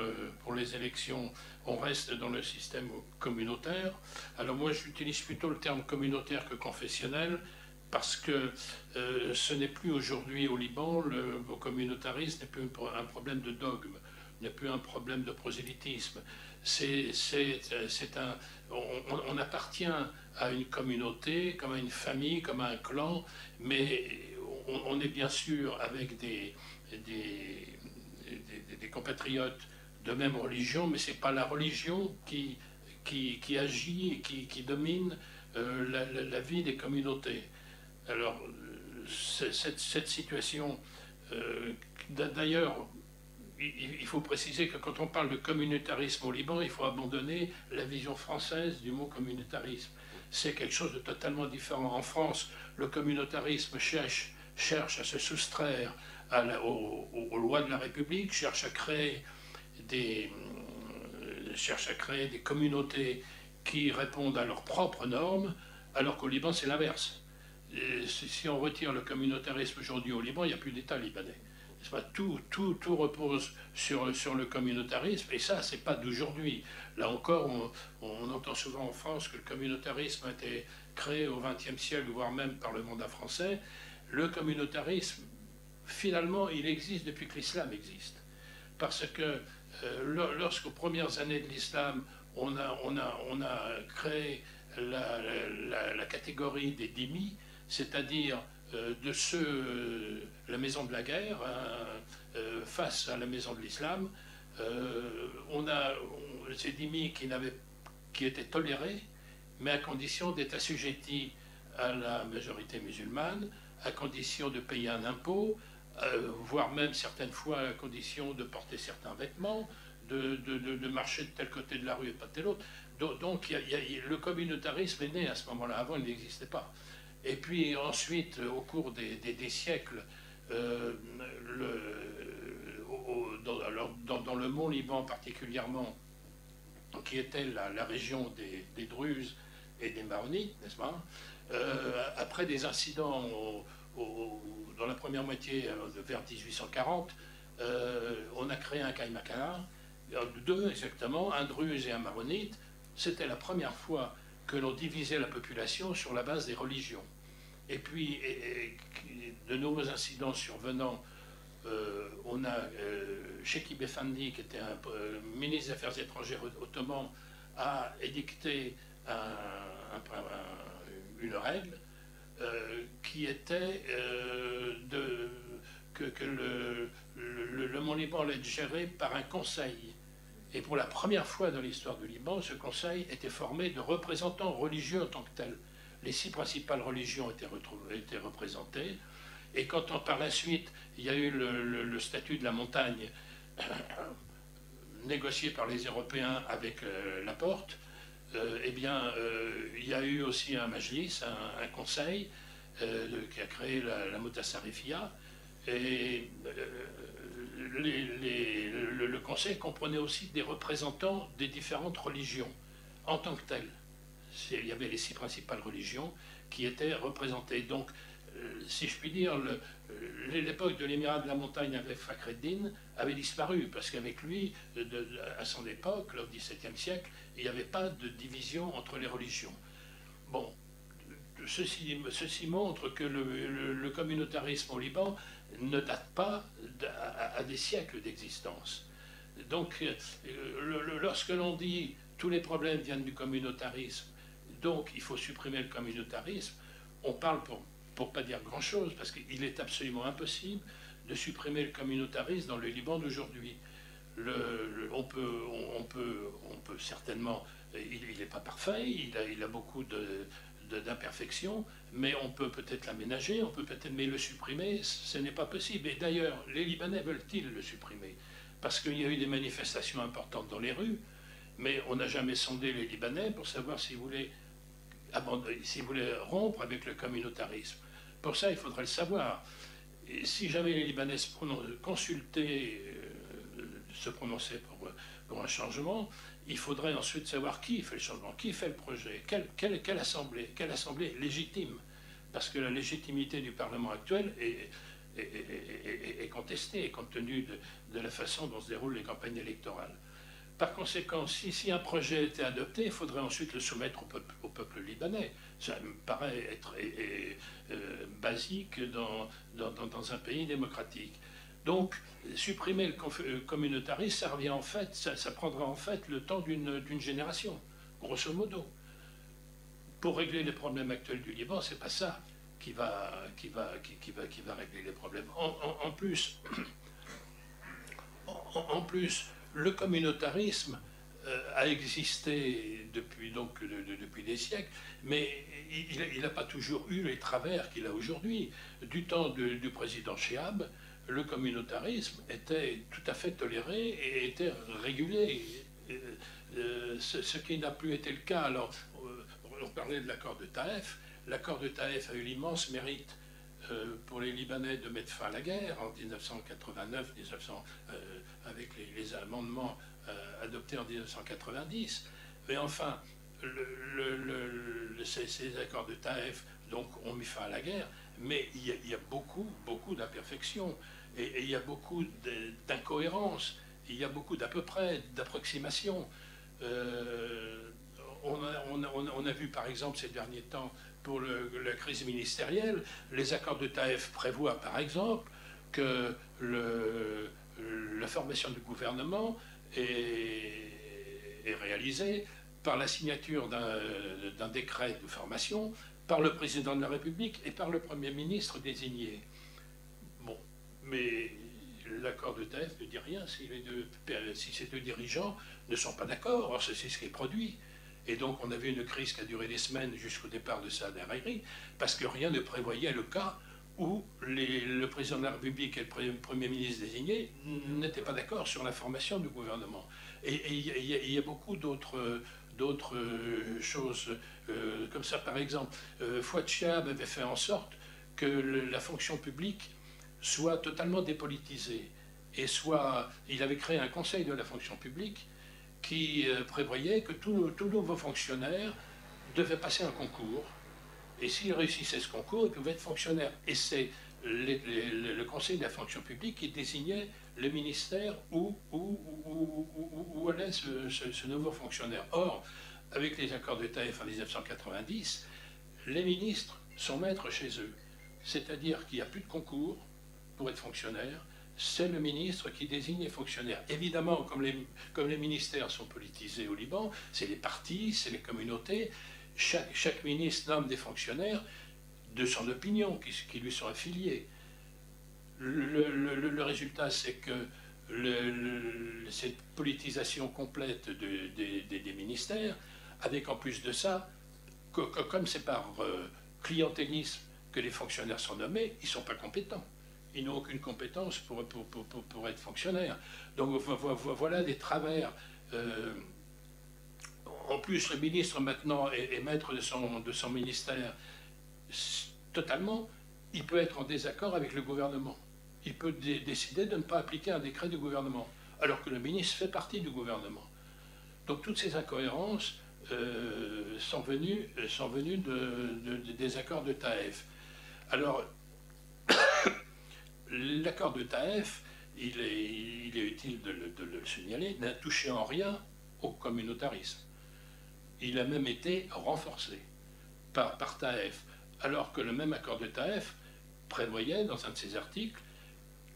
les élections, on reste dans le système communautaire. Alors moi j'utilise plutôt le terme communautaire que confessionnel, parce que ce n'est plus aujourd'hui au Liban, le communautarisme n'est plus un problème de dogme, n'est plus un problème de prosélytisme. On appartient à une communauté, comme à une famille, comme à un clan, mais on est bien sûr avec des compatriotes de même religion, mais ce n'est pas la religion qui agit et qui domine la vie des communautés. Alors, cette situation, d'ailleurs, il faut préciser que quand on parle de communautarisme au Liban, il faut abandonner la vision française du mot communautarisme. C'est quelque chose de totalement différent. En France, le communautarisme cherche à se soustraire aux lois de la République, cherche à créer des cherchent à créer des communautés qui répondent à leurs propres normes, alors qu'au Liban, c'est l'inverse. Si on retire le communautarisme aujourd'hui au Liban, il n'y a plus d'État libanais. Tout repose sur le communautarisme, et ça, c'est pas d'aujourd'hui. Là encore, on entend souvent en France que le communautarisme a été créé au XXe siècle, voire même par le mandat français. Le communautarisme, finalement, il existe depuis que l'islam existe. Parce que lorsqu'aux premières années de l'islam, on a créé la catégorie des dhimmis, c'est-à-dire de ceux, la maison de la guerre, face à la maison de l'islam, on a ces dhimmis qui étaient tolérés, mais à condition d'être assujettis à la majorité musulmane, à condition de payer un impôt, voire même certaines fois à condition de porter certains vêtements, de marcher de tel côté de la rue et pas de tel autre. Donc le communautarisme est né à ce moment-là. Avant, il n'existait pas. Et puis ensuite, au cours des siècles, dans le Mont Liban particulièrement, qui était la région des Druzes et des Maronites, n'est-ce pas, après des incidents dans la première moitié vers 1840, on a créé un Kaymakana, deux exactement, un Druze et un Maronite. C'était la première fois que l'on divisait la population sur la base des religions. Et puis, de nouveaux incidents survenant, on a Chekib Effendi, qui était un ministre des Affaires étrangères ottoman, a édicté une règle qui était que le Mont Liban allait être géré par un conseil. Et pour la première fois dans l'histoire du Liban, ce conseil était formé de représentants religieux en tant que tels. Les 6 principales religions étaient représentées. Et quand par la suite, il y a eu le statut de la montagne négocié par les Européens avec Laporte, eh bien, il y a eu aussi un majlis, un conseil qui a créé la Mutasarrifia. Et le conseil comprenait aussi des représentants des différentes religions en tant que telles. Il y avait les 6 principales religions qui étaient représentées. Donc, si je puis dire, l'époque de l'émirat de la montagne avec Fakhreddin avait disparu, parce qu'avec lui, à son époque, au XVIIe siècle, il n'y avait pas de division entre les religions. Bon, ceci montre que le communautarisme au Liban ne date pas à des siècles d'existence. Donc, lorsque l'on dit tous les problèmes viennent du communautarisme, donc il faut supprimer le communautarisme, on parle pour pas dire grand-chose, parce qu'il est absolument impossible de supprimer le communautarisme dans le Liban d'aujourd'hui. On peut certainement, il n'est pas parfait, il a beaucoup d'imperfections, mais on peut peut-être l'aménager, on peut peut-être, mais le supprimer, ce n'est pas possible. Et d'ailleurs, les Libanais veulent-ils le supprimer? Parce qu'il y a eu des manifestations importantes dans les rues, mais on n'a jamais sondé les Libanais pour savoir s'ils voulaient rompre avec le communautarisme. Pour ça, il faudrait le savoir. Et si jamais les Libanais se prononçaient pour un changement, il faudrait ensuite savoir qui fait le changement, qui fait le projet, quelle assemblée légitime. Parce que la légitimité du Parlement actuel est contestée, compte tenu de la façon dont se déroulent les campagnes électorales. Par conséquent, si un projet était adopté, il faudrait ensuite le soumettre au peuple libanais. Ça me paraît être basique dans un pays démocratique. Donc, supprimer le communautarisme, ça revient en fait, ça prendra en fait le temps d'une génération, grosso modo. Pour régler les problèmes actuels du Liban, c'est pas ça qui va régler les problèmes. En plus, le communautarisme a existé depuis des siècles, mais il n'a pas toujours eu les travers qu'il a aujourd'hui. Du temps du président Chehab, le communautarisme était tout à fait toléré et était régulé, ce qui n'a plus été le cas. Alors, on parlait de l'accord de Taïf. L'accord de Taïf a eu l'immense mérite pour les Libanais de mettre fin à la guerre en 1989, avec les amendements adopté en 1990. Mais enfin, ces accords de Taïf donc, ont mis fin à la guerre, mais il y a beaucoup d'imperfections, et il y a beaucoup d'incohérences, il y a beaucoup d'à peu près, d'approximations. On a vu par exemple ces derniers temps, pour la crise ministérielle, les accords de Taïf prévoient par exemple que la formation du gouvernement est réalisée par la signature d'un décret de formation par le président de la République et par le Premier ministre désigné. Bon, mais l'accord de Taïf ne dit rien si ces deux dirigeants ne sont pas d'accord. Or, c'est ce qui est produit. Et donc, on avait une crise qui a duré des semaines jusqu'au départ de Saad Hariri, parce que rien ne prévoyait le cas où le président de la République et le Premier ministre désigné n'étaient pas d'accord sur la formation du gouvernement. Et il y a beaucoup d'autres choses comme ça. Par exemple, Fouad Chehab avait fait en sorte que la fonction publique soit totalement dépolitisée. Et il avait créé un conseil de la fonction publique qui prévoyait que tout nouveau fonctionnaire devait passer un concours. Et s'il réussissait ce concours, il pouvait être fonctionnaire. Et c'est le conseil de la fonction publique qui désignait le ministère où allait ce nouveau fonctionnaire. Or, avec les accords de Taïf en 1990, les ministres sont maîtres chez eux. C'est-à-dire qu'il n'y a plus de concours pour être fonctionnaire, c'est le ministre qui désigne les fonctionnaires. Évidemment, comme les ministères sont politisés au Liban, c'est les partis, c'est les communautés, chaque ministre nomme des fonctionnaires de son opinion, qui lui sont affiliés. Le résultat, c'est que cette politisation complète des ministères, avec en plus de ça, comme c'est par clientélisme que les fonctionnaires sont nommés, ils ne sont pas compétents. Ils n'ont aucune compétence pour être fonctionnaires. Donc voilà des travers. En plus, le ministre maintenant est maître de son ministère totalement. Il peut être en désaccord avec le gouvernement. Il peut décider de ne pas appliquer un décret du gouvernement, alors que le ministre fait partie du gouvernement. Donc toutes ces incohérences sont venues des accords de Taïf. Alors, l'accord de Taïf, il est utile de le signaler, n'a touché en rien au communautarisme. Il a même été renforcé par Taïf, alors que le même accord de Taïf prévoyait, dans un de ses articles,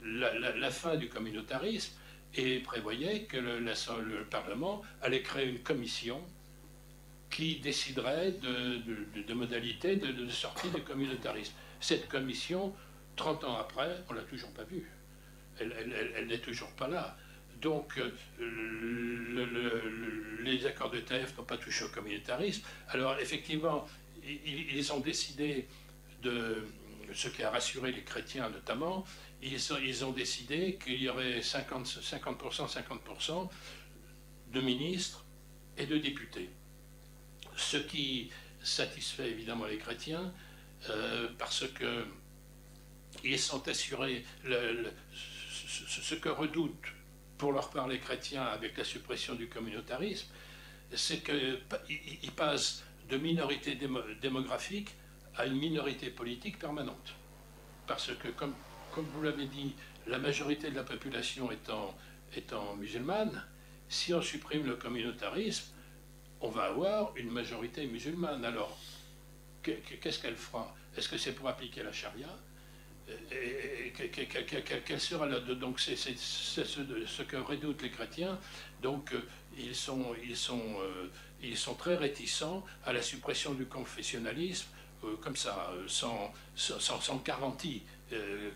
la fin du communautarisme et prévoyait que le Parlement allait créer une commission qui déciderait de modalités de sortie du communautarisme. Cette commission, 30 ans après, on ne l'a toujours pas vue. Elle n'est toujours pas là. Donc, les accords de Taïf n'ont pas touché au communautarisme. Alors, effectivement, ils ont décidé de ce qui a rassuré les chrétiens notamment. Ils ont décidé qu'il y aurait 50% de ministres et de députés. Ce qui satisfait évidemment les chrétiens, parce que ils sont assurés, ce que redoutent pour leur part les chrétiens avec la suppression du communautarisme, c'est qu'ils passent de minorité démographique à une minorité politique permanente. Parce que, comme vous l'avez dit, la majorité de la population étant musulmane, si on supprime le communautarisme, on va avoir une majorité musulmane. Alors, qu'est-ce qu'elle fera? Est-ce que c'est pour appliquer la charia? Quelle sera donc c'est ce que redoutent les chrétiens. Donc ils sont très réticents à la suppression du confessionnalisme comme ça, sans garantie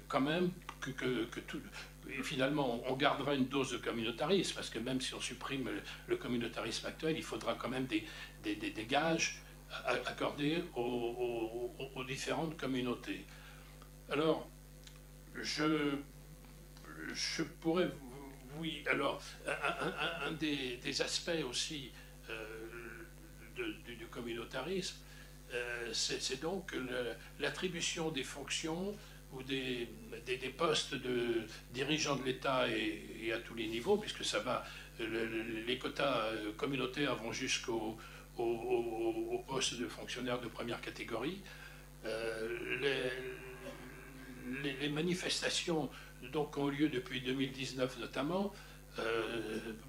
quand même que tout. Et finalement, on gardera une dose de communautarisme, parce que même si on supprime le communautarisme actuel, il faudra quand même des gages accordés aux différentes communautés. Alors, je pourrais... Oui, alors, un des aspects aussi du communautarisme, c'est donc l'attribution des fonctions ou des postes de dirigeants de l'État et à tous les niveaux, puisque ça va les quotas communautaires vont jusqu'au poste de fonctionnaire de première catégorie. Les manifestations donc, qui ont eu lieu depuis 2019 notamment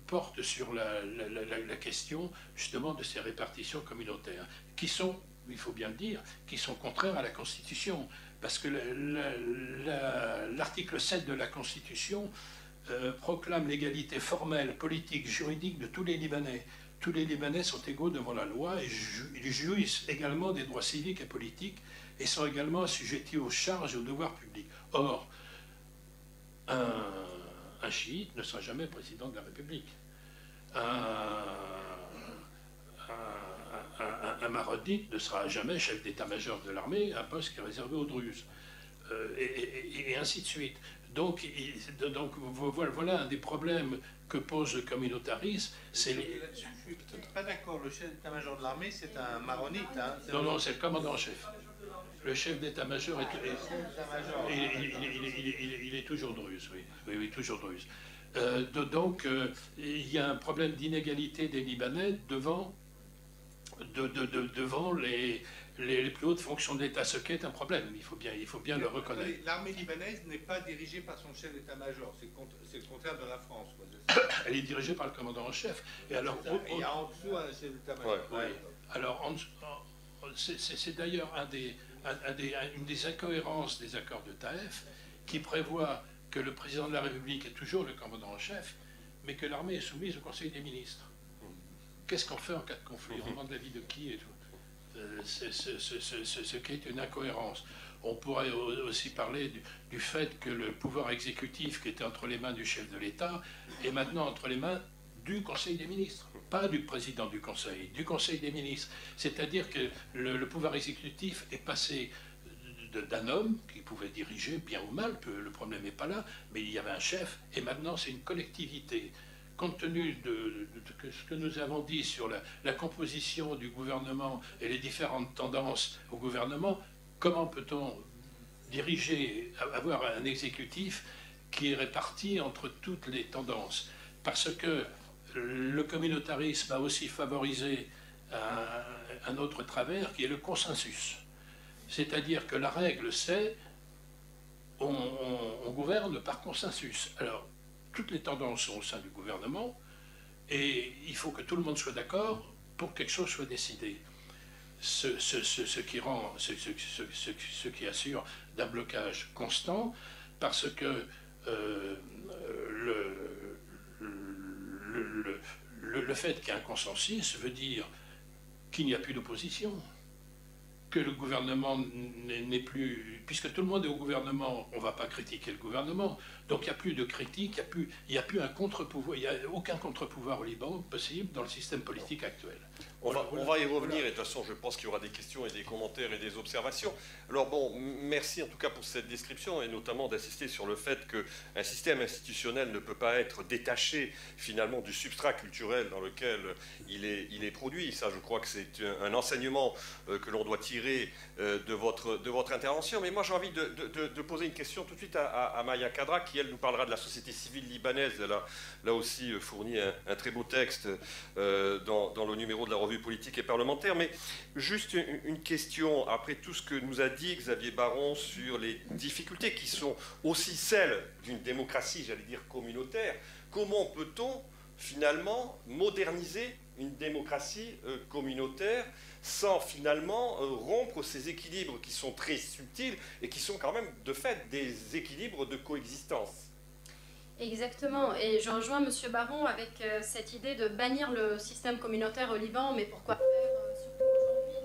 portent sur la question justement de ces répartitions communautaires qui sont, il faut bien le dire, qui sont contraires à la Constitution. Parce que l'article 7 de la Constitution proclame l'égalité formelle, politique, juridique de tous les Libanais. Tous les Libanais sont égaux devant la loi et ils jouissent également des droits civiques et politiques et sont également assujettis aux charges et aux devoirs publics. Or, un chiite ne sera jamais président de la République. Un maronite ne sera jamais chef d'état-major de l'armée, un poste qui est réservé aux druzes, et ainsi de suite. Donc voilà un des problèmes que pose le communautarisme. Je ne suis pas d'accord, le chef d'état-major de l'armée, c'est un maronite. Hein, non, c'est le commandant-chef. Le chef d'état-major il est toujours druze, oui, toujours druze. Donc il y a un problème d'inégalité des Libanais devant les plus hautes fonctions d'État, ce qui est un problème, il faut bien le reconnaître. L'armée libanaise n'est pas dirigée par son chef d'état-major, c'est le contraire de la France. Elle est dirigée par le commandant en chef. Et alors, il y a en dessous un chef d'état-major. Oui. Alors, c'est d'ailleurs une des incohérences des accords de Taïf qui prévoit que le président de la République est toujours le commandant en chef, mais que l'armée est soumise au Conseil des ministres. Qu'est-ce qu'on fait en cas de conflit? On demande l'avis de qui et tout. Ce qui est une incohérence. On pourrait aussi parler du fait que le pouvoir exécutif qui était entre les mains du chef de l'État est maintenant entre les mains du Conseil des ministres, pas du président du Conseil, du Conseil des ministres. C'est-à-dire que le pouvoir exécutif est passé d'un homme qui pouvait diriger bien ou mal, le problème n'est pas là, mais il y avait un chef, et maintenant c'est une collectivité. Compte tenu de ce que nous avons dit sur la composition du gouvernement et les différentes tendances au gouvernement, comment peut-on avoir un exécutif qui est réparti entre toutes les tendances? Parce que le communautarisme a aussi favorisé un autre travers qui est le consensus. C'est-à-dire que la règle, c'est on gouverne par consensus. Alors, toutes les tendances sont au sein du gouvernement et il faut que tout le monde soit d'accord pour que quelque chose soit décidé. Ce qui assure d'un blocage constant parce que le fait qu'il y ait un consensus veut dire qu'il n'y a plus d'opposition, que le gouvernement n'est plus... Puisque tout le monde est au gouvernement, on ne va pas critiquer le gouvernement. Donc il n'y a plus de critique, il n'y a plus un contre-pouvoir, il n'y a aucun contre-pouvoir au Liban possible dans le système politique actuel. On va y revenir, et de toute façon, je pense qu'il y aura des questions et des commentaires et des observations. Alors bon, merci en tout cas pour cette description, et notamment d'insister sur le fait qu'un système institutionnel ne peut pas être détaché finalement du substrat culturel dans lequel il est produit. Ça, je crois que c'est un enseignement que l'on doit tirer de votre intervention. Mais moi, j'ai envie de poser une question tout de suite à Maya Kadra, qui, elle, nous parlera de la société civile libanaise. Elle a là aussi fourni un très beau texte dans le numéro de la revue politique et parlementaire. Mais juste une question, après tout ce que nous a dit Xavier Baron sur les difficultés qui sont aussi celles d'une démocratie, j'allais dire communautaire, comment peut-on finalement moderniser une démocratie communautaire sans finalement rompre ces équilibres qui sont très subtils et qui sont quand même de fait des équilibres de coexistence? Exactement, et je rejoins M. Baron avec cette idée de bannir le système communautaire au Liban, mais pourquoi faire surtout aujourd'hui,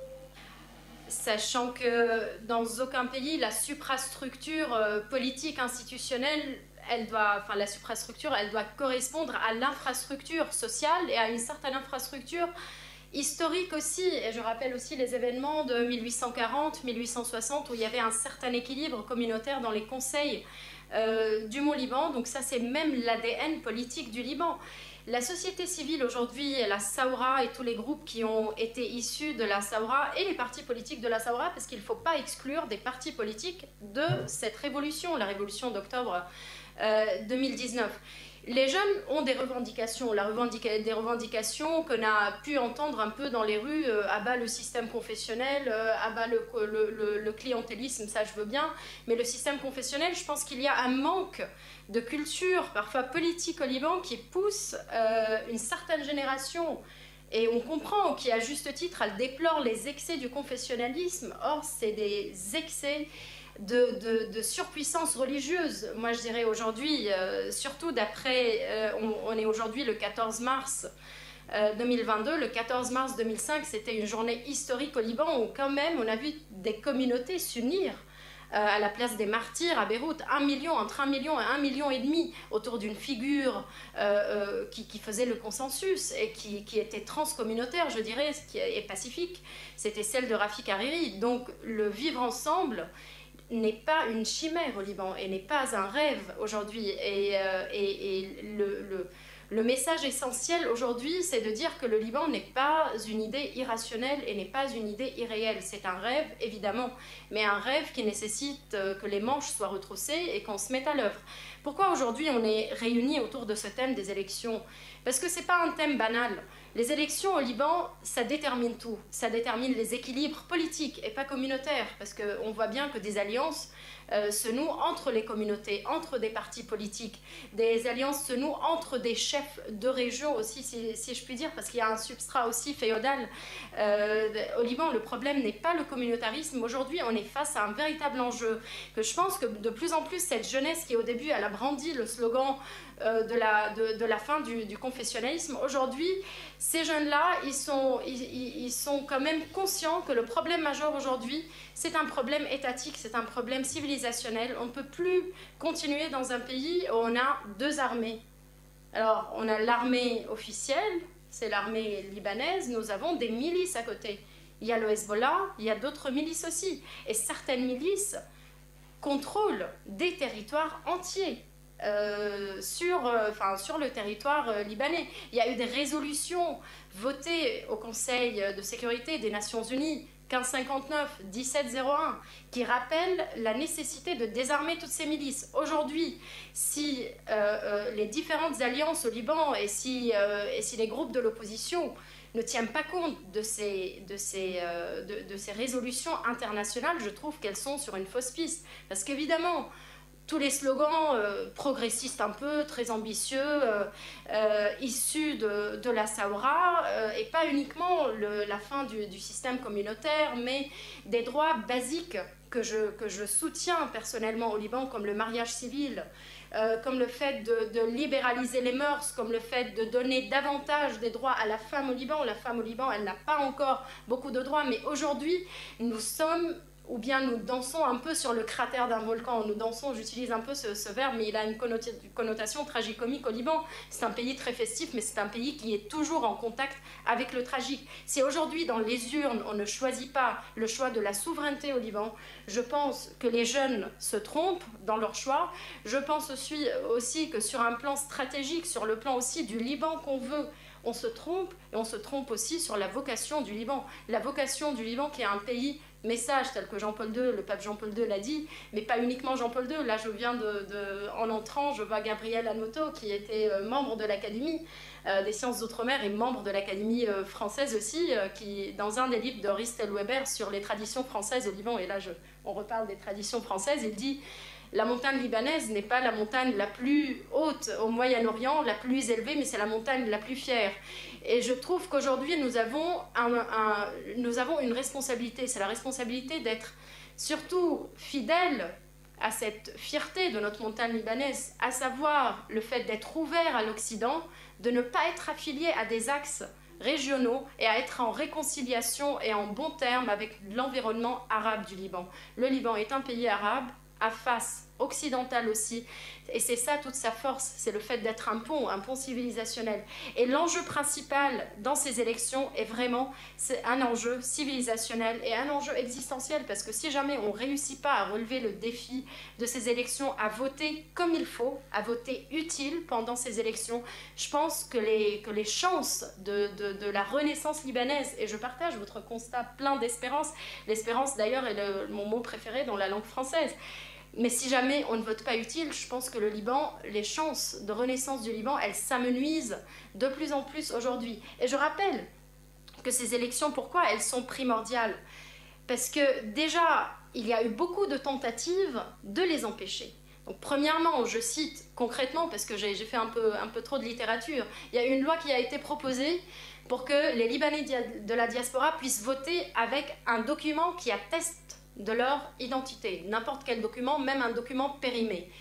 sachant que dans aucun pays, la suprastructure politique institutionnelle, la suprastructure, elle doit correspondre à l'infrastructure sociale et à une certaine infrastructure historique aussi. Et je rappelle aussi les événements de 1840, 1860, où il y avait un certain équilibre communautaire dans les conseils du Mont-Liban. Donc ça, c'est même l'ADN politique du Liban. La société civile aujourd'hui, la Sawra et tous les groupes qui ont été issus de la Sawra et les partis politiques de la Sawra, parce qu'il ne faut pas exclure des partis politiques de cette révolution, la révolution d'octobre 2019. Les jeunes ont des revendications, des revendications qu'on a pu entendre un peu dans les rues, à bas le système confessionnel, à bas le clientélisme, ça je veux bien, mais le système confessionnel, je pense qu'il y a un manque de culture, parfois politique au Liban, qui pousse une certaine génération, et on comprend, qui à juste titre, elle déplore les excès du confessionnalisme. Or, c'est des excès de surpuissance religieuse. Moi, je dirais aujourd'hui, surtout d'après, on est aujourd'hui le 14 mars 2022, le 14 mars 2005, c'était une journée historique au Liban où quand même on a vu des communautés s'unir à la place des martyrs à Beyrouth, 1 million, entre 1 million et 1,5 million autour d'une figure qui faisait le consensus et qui était transcommunautaire, je dirais, et pacifique. C'était celle de Rafik Hariri. Donc le vivre ensemble n'est pas une chimère au Liban et n'est pas un rêve aujourd'hui. Et le message essentiel aujourd'hui, c'est de dire que le Liban n'est pas une idée irrationnelle et n'est pas une idée irréelle. C'est un rêve, évidemment, mais un rêve qui nécessite que les manches soient retroussées et qu'on se mette à l'œuvre. Pourquoi aujourd'hui on est réunis autour de ce thème des élections? Parce que ce n'est pas un thème banal. Les élections au Liban, ça détermine tout. Ça détermine les équilibres politiques et pas communautaires. Parce qu'on voit bien que des alliances se nouent entre les communautés, entre des partis politiques. Des alliances se nouent entre des chefs de région aussi, si je puis dire, parce qu'il y a un substrat aussi féodal. Au Liban, le problème n'est pas le communautarisme. Aujourd'hui, on est face à un véritable enjeu. Que je pense que de plus en plus, cette jeunesse qui, au début, elle a brandi le slogan de la fin du confessionnalisme, aujourd'hui, ces jeunes-là, ils sont quand même conscients que le problème majeur aujourd'hui, c'est un problème étatique, c'est un problème civilisationnel. On ne peut plus continuer dans un pays où on a deux armées. Alors, on a l'armée officielle, c'est l'armée libanaise, nous avons des milices à côté. Il y a le Hezbollah, il y a d'autres milices aussi. Et certaines milices contrôlent des territoires entiers. Sur le territoire libanais. Il y a eu des résolutions votées au Conseil de sécurité des Nations Unies 1559, 1701, qui rappellent la nécessité de désarmer toutes ces milices. Aujourd'hui, si les différentes alliances au Liban et si les groupes de l'opposition ne tiennent pas compte de ces résolutions internationales, je trouve qu'elles sont sur une fausse piste. Parce qu'évidemment, tous les slogans progressistes un peu, très ambitieux, issus de la Sahara, et pas uniquement la fin du système communautaire, mais des droits basiques que je soutiens personnellement au Liban, comme le mariage civil, comme le fait de libéraliser les mœurs, comme le fait de donner davantage des droits à la femme au Liban. La femme au Liban, elle n'a pas encore beaucoup de droits, mais aujourd'hui, nous sommes... ou bien nous dansons un peu sur le cratère d'un volcan. Nous dansons, j'utilise un peu ce verbe, mais il a une connotation tragicomique au Liban. C'est un pays très festif, mais c'est un pays qui est toujours en contact avec le tragique. Si aujourd'hui, dans les urnes, on ne choisit pas le choix de la souveraineté au Liban, je pense que les jeunes se trompent dans leur choix. Je pense aussi que sur un plan stratégique, sur le plan aussi du Liban qu'on veut, on se trompe, et on se trompe aussi sur la vocation du Liban. La vocation du Liban qui est un pays message, tel que Jean-Paul II, le pape Jean-Paul II l'a dit, mais pas uniquement Jean-Paul II. Là, je viens en entrant, je vois Gabriel Anoto, qui était membre de l'Académie des sciences d'outre-mer et membre de l'Académie française aussi, qui, dans un des livres de Ristel Weber sur les traditions françaises au Liban, et là, on reparle des traditions françaises, il dit... La montagne libanaise n'est pas la montagne la plus haute au Moyen-Orient, la plus élevée, mais c'est la montagne la plus fière. Et je trouve qu'aujourd'hui, nous avons une responsabilité. C'est la responsabilité d'être surtout fidèles à cette fierté de notre montagne libanaise, à savoir le fait d'être ouvert à l'Occident, de ne pas être affilié à des axes régionaux et à être en réconciliation et en bon terme avec l'environnement arabe du Liban. Le Liban est un pays arabe, à face occidentale aussi, et c'est ça toute sa force, c'est le fait d'être un pont civilisationnel. Et l'enjeu principal dans ces élections est vraiment un enjeu civilisationnel et un enjeu existentiel, parce que si jamais on ne réussit pas à relever le défi de ces élections, à voter comme il faut, à voter utile pendant ces élections, je pense que les chances de la renaissance libanaise, et je partage votre constat plein d'espérance, l'espérance d'ailleurs est mon mot préféré dans la langue française, Mais si jamais on ne vote pas utile, je pense que le Liban, les chances de renaissance du Liban, elles s'amenuisent de plus en plus aujourd'hui. Et je rappelle que ces élections, pourquoi elles sont primordiales? Parce que déjà, il y a eu beaucoup de tentatives de les empêcher. Donc, premièrement, je cite concrètement, parce que j'ai fait un peu trop de littérature, il y a une loi qui a été proposée pour que les Libanais de la diaspora puissent voter avec un document qui atteste de leur identité, n'importe quel document, même un document périmé.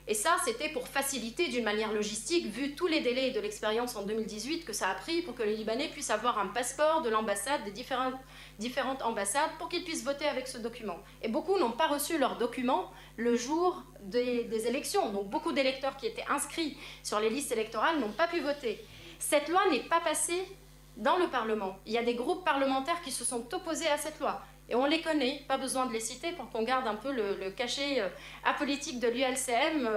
Et ça, c'était pour faciliter d'une manière logistique, vu tous les délais de l'expérience en 2018 que ça a pris pour que les Libanais puissent avoir un passeport de l'ambassade, des différentes ambassades, pour qu'ils puissent voter avec ce document. Et beaucoup n'ont pas reçu leur document le jour des élections. Donc beaucoup d'électeurs qui étaient inscrits sur les listes électorales n'ont pas pu voter. Cette loi n'est pas passée dans le Parlement. Il y a des groupes parlementaires qui se sont opposés à cette loi. Et on les connaît, pas besoin de les citer pour qu'on garde un peu le cachet apolitique de l'ULCM,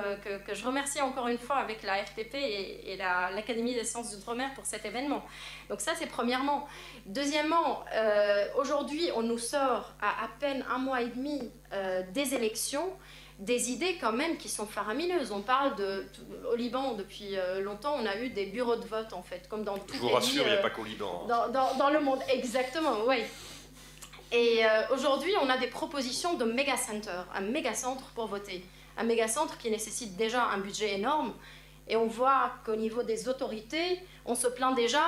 que je remercie encore une fois avec la RTP et l'Académie des sciences d'outre-mer pour cet événement. Donc ça, c'est premièrement. Deuxièmement, aujourd'hui, on nous sort à peine 1 mois et demi des élections, des idées quand même qui sont faramineuses. On parle au Liban, depuis longtemps, on a eu des bureaux de vote, en fait, comme dans tous les pays. Je vous rassure, il n'y a pas qu'au Liban. Hein. Dans le monde, exactement, oui. Et aujourd'hui, on a des propositions de méga-centers, un méga-centre pour voter. Un méga-centre qui nécessite déjà un budget énorme. Et on voit qu'au niveau des autorités, on se plaint déjà,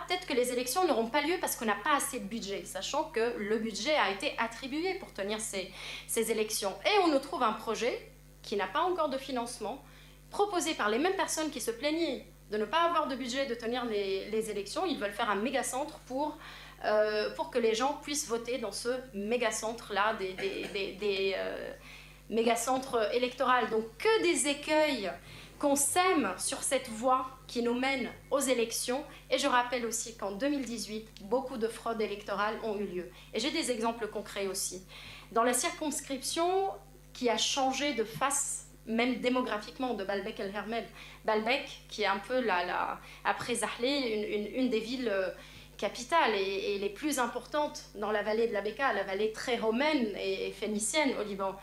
peut-être que les élections n'auront pas lieu parce qu'on n'a pas assez de budget, sachant que le budget a été attribué pour tenir ces élections. Et on nous trouve un projet qui n'a pas encore de financement, proposé par les mêmes personnes qui se plaignaient de ne pas avoir de budget de tenir les élections. Ils veulent faire un méga-centre pour que les gens puissent voter dans ce méga-centre-là, des méga-centres électoraux. Donc que des écueils qu'on sème sur cette voie qui nous mène aux élections. Et je rappelle aussi qu'en 2018, beaucoup de fraudes électorales ont eu lieu. Et j'ai des exemples concrets aussi. Dans la circonscription qui a changé de face, même démographiquement, de Baalbek El Hermel, Baalbek, qui est un peu, après Zahle, une des villes capitales et les plus importantes dans la vallée de la Bekaa, la vallée très romaine et phénicienne au Liban.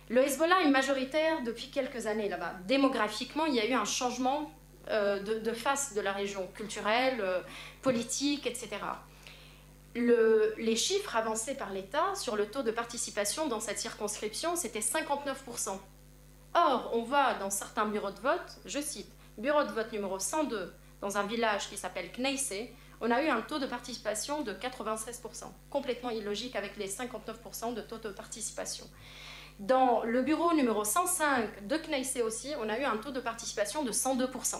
Le Hezbollah est majoritaire depuis quelques années là-bas. Démographiquement, il y a eu un changement de face de la région, culturelle, politique, etc. Les chiffres avancés par l'État sur le taux de participation dans cette circonscription, c'était 59%. Or, on voit dans certains bureaux de vote, je cite, bureau de vote numéro 102, dans un village qui s'appelle Kneissé, on a eu un taux de participation de 96%, complètement illogique avec les 59% de taux de participation. Dans le bureau numéro 105 de Kneissé aussi, on a eu un taux de participation de 102%.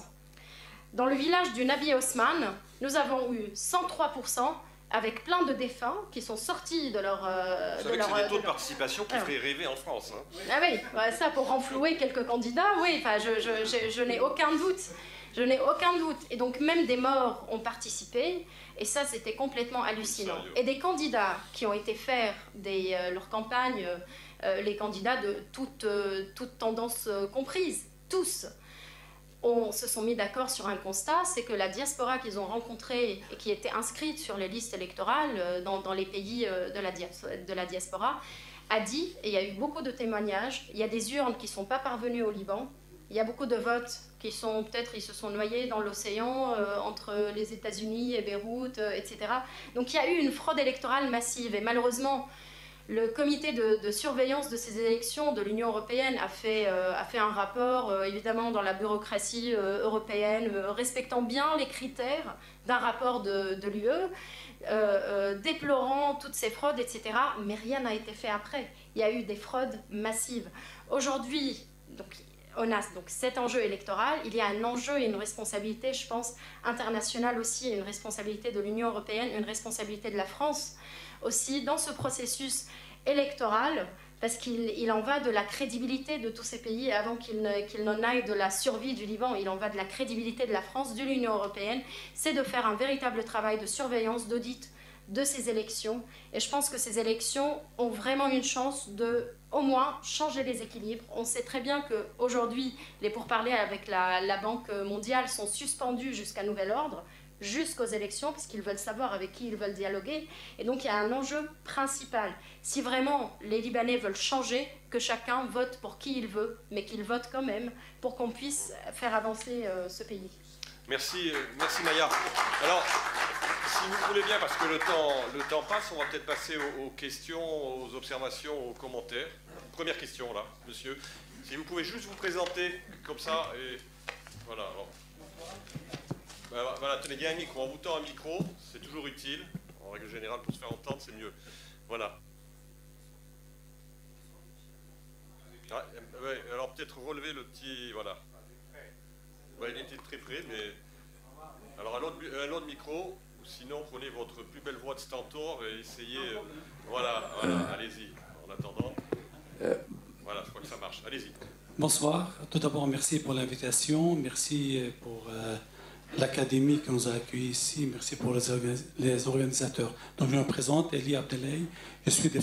Dans le village du Nabi Osman, nous avons eu 103%, avec plein de défunts qui sont sortis de leur... Vous savez que c'est des taux de participation qui feraient rêver en France. Hein. Ah oui, ça pour renflouer quelques candidats, oui, je n'ai aucun doute. Je n'ai aucun doute. Et donc même des morts ont participé, et ça c'était complètement hallucinant. Et des candidats qui ont été faire leur campagne, les candidats de toute tendance comprise, tous, se sont mis d'accord sur un constat, c'est que la diaspora qu'ils ont rencontrée et qui était inscrite sur les listes électorales dans les pays de la diaspora, a dit, et il y a eu beaucoup de témoignages, il y a des urnes qui ne sont pas parvenues au Liban, il y a beaucoup de votes qui sont, peut-être, ils se sont noyés dans l'océan entre les États-Unis et Beyrouth, etc. Donc il y a eu une fraude électorale massive, et malheureusement, le comité de surveillance de ces élections de l'Union européenne a fait un rapport, évidemment dans la bureaucratie européenne, respectant bien les critères d'un rapport de l'UE, déplorant toutes ces fraudes, etc. Mais rien n'a été fait après. Il y a eu des fraudes massives. Aujourd'hui, on a donc cet enjeu électoral, il y a un enjeu et une responsabilité, je pense, internationale aussi, une responsabilité de l'Union européenne, une responsabilité de la France aussi dans ce processus électoral, parce qu'il en va de la crédibilité de tous ces pays, avant qu'il n'en aille de la survie du Liban, il en va de la crédibilité de la France, de l'Union européenne, c'est de faire un véritable travail de surveillance, d'audit de ces élections. Et je pense que ces élections ont vraiment une chance de, au moins, changer les équilibres. On sait très bien qu'aujourd'hui, les pourparlers avec la Banque mondiale sont suspendus jusqu'à nouvel ordre. jusqu'aux élections, puisqu'ils veulent savoir avec qui ils veulent dialoguer. Et donc il y a un enjeu principal. Si vraiment les Libanais veulent changer, que chacun vote pour qui il veut, mais qu'il vote quand même pour qu'on puisse faire avancer ce pays. Merci, merci Maya. Alors, si vous voulez bien, parce que le temps passe, on va peut-être passer aux questions, aux observations, aux commentaires. Première question là, monsieur. Si vous pouvez juste vous présenter comme ça, et voilà. Alors. Voilà, tenez, il y a un micro. On vous tend un micro, c'est toujours utile. En règle générale, pour se faire entendre, c'est mieux. Voilà. Ah, ouais, alors peut-être relever le petit... Voilà. Ouais, il était très près, mais... Alors un autre micro, ou sinon prenez votre plus belle voix de stentor et essayez... Voilà, allez-y, en attendant. Voilà, je crois que ça marche. Allez-y. Bonsoir. Tout d'abord, merci pour l'invitation. Merci pour l'académie qui nous a accueillis ici. Merci pour les organisateurs. Donc, je me présente, Elie Abdelhaye. Je suis du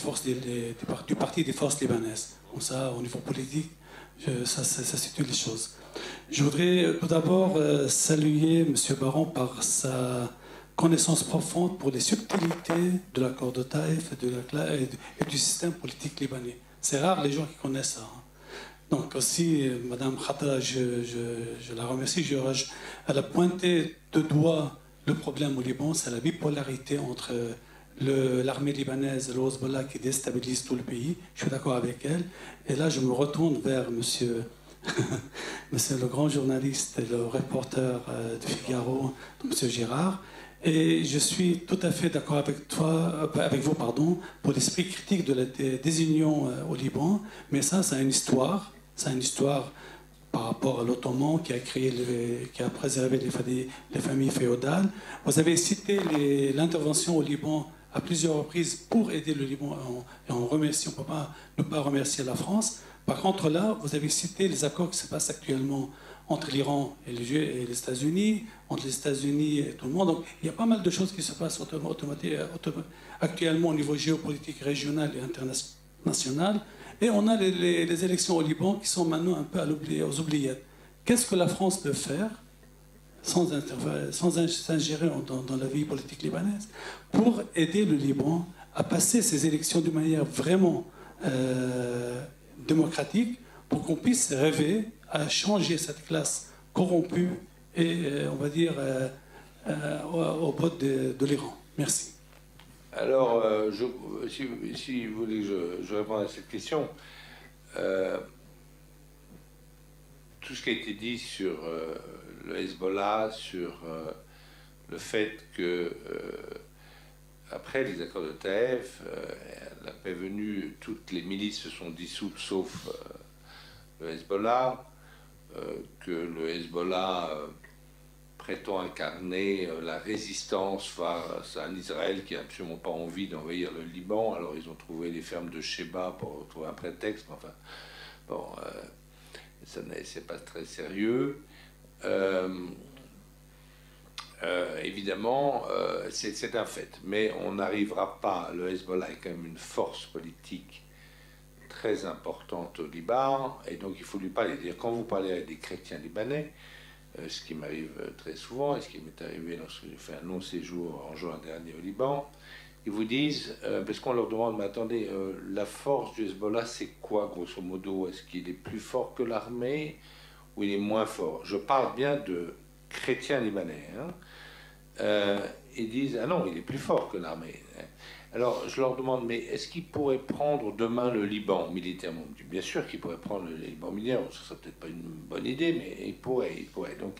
Parti des forces libanaises. Comme ça, au niveau politique, ça situe les choses. Je voudrais tout d'abord saluer M. Baron par sa connaissance profonde pour les subtilités de l'accord de Taïf et du système politique libanais. C'est rare les gens qui connaissent ça. Donc aussi, Mme Khatra, je la remercie, elle a pointé de doigt le problème au Liban, c'est la bipolarité entre l'armée libanaise et le Hezbollah qui déstabilise tout le pays. Je suis d'accord avec elle. Et là, je me retourne vers monsieur le grand journaliste et le reporter de Figaro, monsieur Girard. Et je suis tout à fait d'accord avec vous, pour l'esprit critique de la désunion au Liban. Mais ça a une histoire. C'est une histoire par rapport à l'Ottoman qui a préservé les familles féodales. Vous avez cité l'intervention au Liban à plusieurs reprises pour aider le Liban. Et on remercie, on ne peut pas ne pas remercier la France. Par contre, là, vous avez cité les accords qui se passent actuellement entre l'Iran et les États-Unis, entre les États-Unis et tout le monde. Donc, il y a pas mal de choses qui se passent actuellement au niveau géopolitique régional et international. Et on a les élections au Liban qui sont maintenant un peu aux oubliettes. Qu'est-ce que la France peut faire sans s'ingérer dans la vie politique libanaise pour aider le Liban à passer ces élections d'une manière vraiment démocratique pour qu'on puisse rêver à changer cette classe corrompue et, on va dire, au bout de l'Iran. Merci. Alors, si vous voulez que je réponde à cette question, tout ce qui a été dit sur le Hezbollah, sur le fait que, après les accords de Taïf, la paix venue, toutes les milices se sont dissoutes sauf le Hezbollah, que le Hezbollah prétend incarner la résistance face à un Israël qui n'a absolument pas envie d'envahir le Liban. Alors ils ont trouvé les fermes de Sheba pour trouver un prétexte. Enfin, bon, c'est pas très sérieux. Évidemment, c'est un fait. Mais on n'arrivera pas. Le Hezbollah est quand même une force politique très importante au Liban. Et donc il ne faut lui pas dire. Quand vous parlez avec des chrétiens libanais, ce qui m'arrive très souvent, et ce qui m'est arrivé lorsque j'ai fait un long séjour en juin dernier au Liban, ils vous disent, parce qu'on leur demande, mais attendez, la force du Hezbollah, c'est quoi, grosso modo? Est-ce qu'il est plus fort que l'armée ou il est moins fort? Je parle bien de chrétiens libanais. Ils disent, ah non, il est plus fort que l'armée. Alors, je leur demande, mais est-ce qu'il pourrait prendre demain le Liban militairement? Bien sûr qu'il pourrait prendre le Liban militairement, ce serait peut-être pas une bonne idée, mais il pourrait. Donc,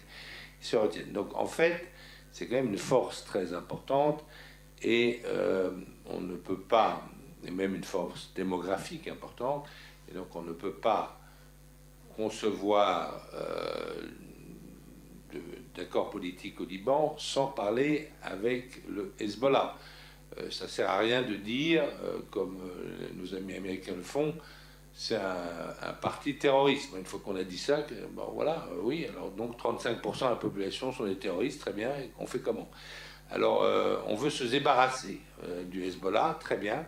ils se retiennent. Donc, en fait, c'est quand même une force très importante, et on ne peut pas, et même une force démographique importante, et donc on ne peut pas concevoir d'accord politique au Liban sans parler avec le Hezbollah. Ça ne sert à rien de dire, comme nos amis américains le font, c'est un parti terroriste. Une fois qu'on a dit ça, bon voilà, oui, alors donc 35% de la population sont des terroristes, très bien, et on fait comment? Alors on veut se débarrasser du Hezbollah, très bien,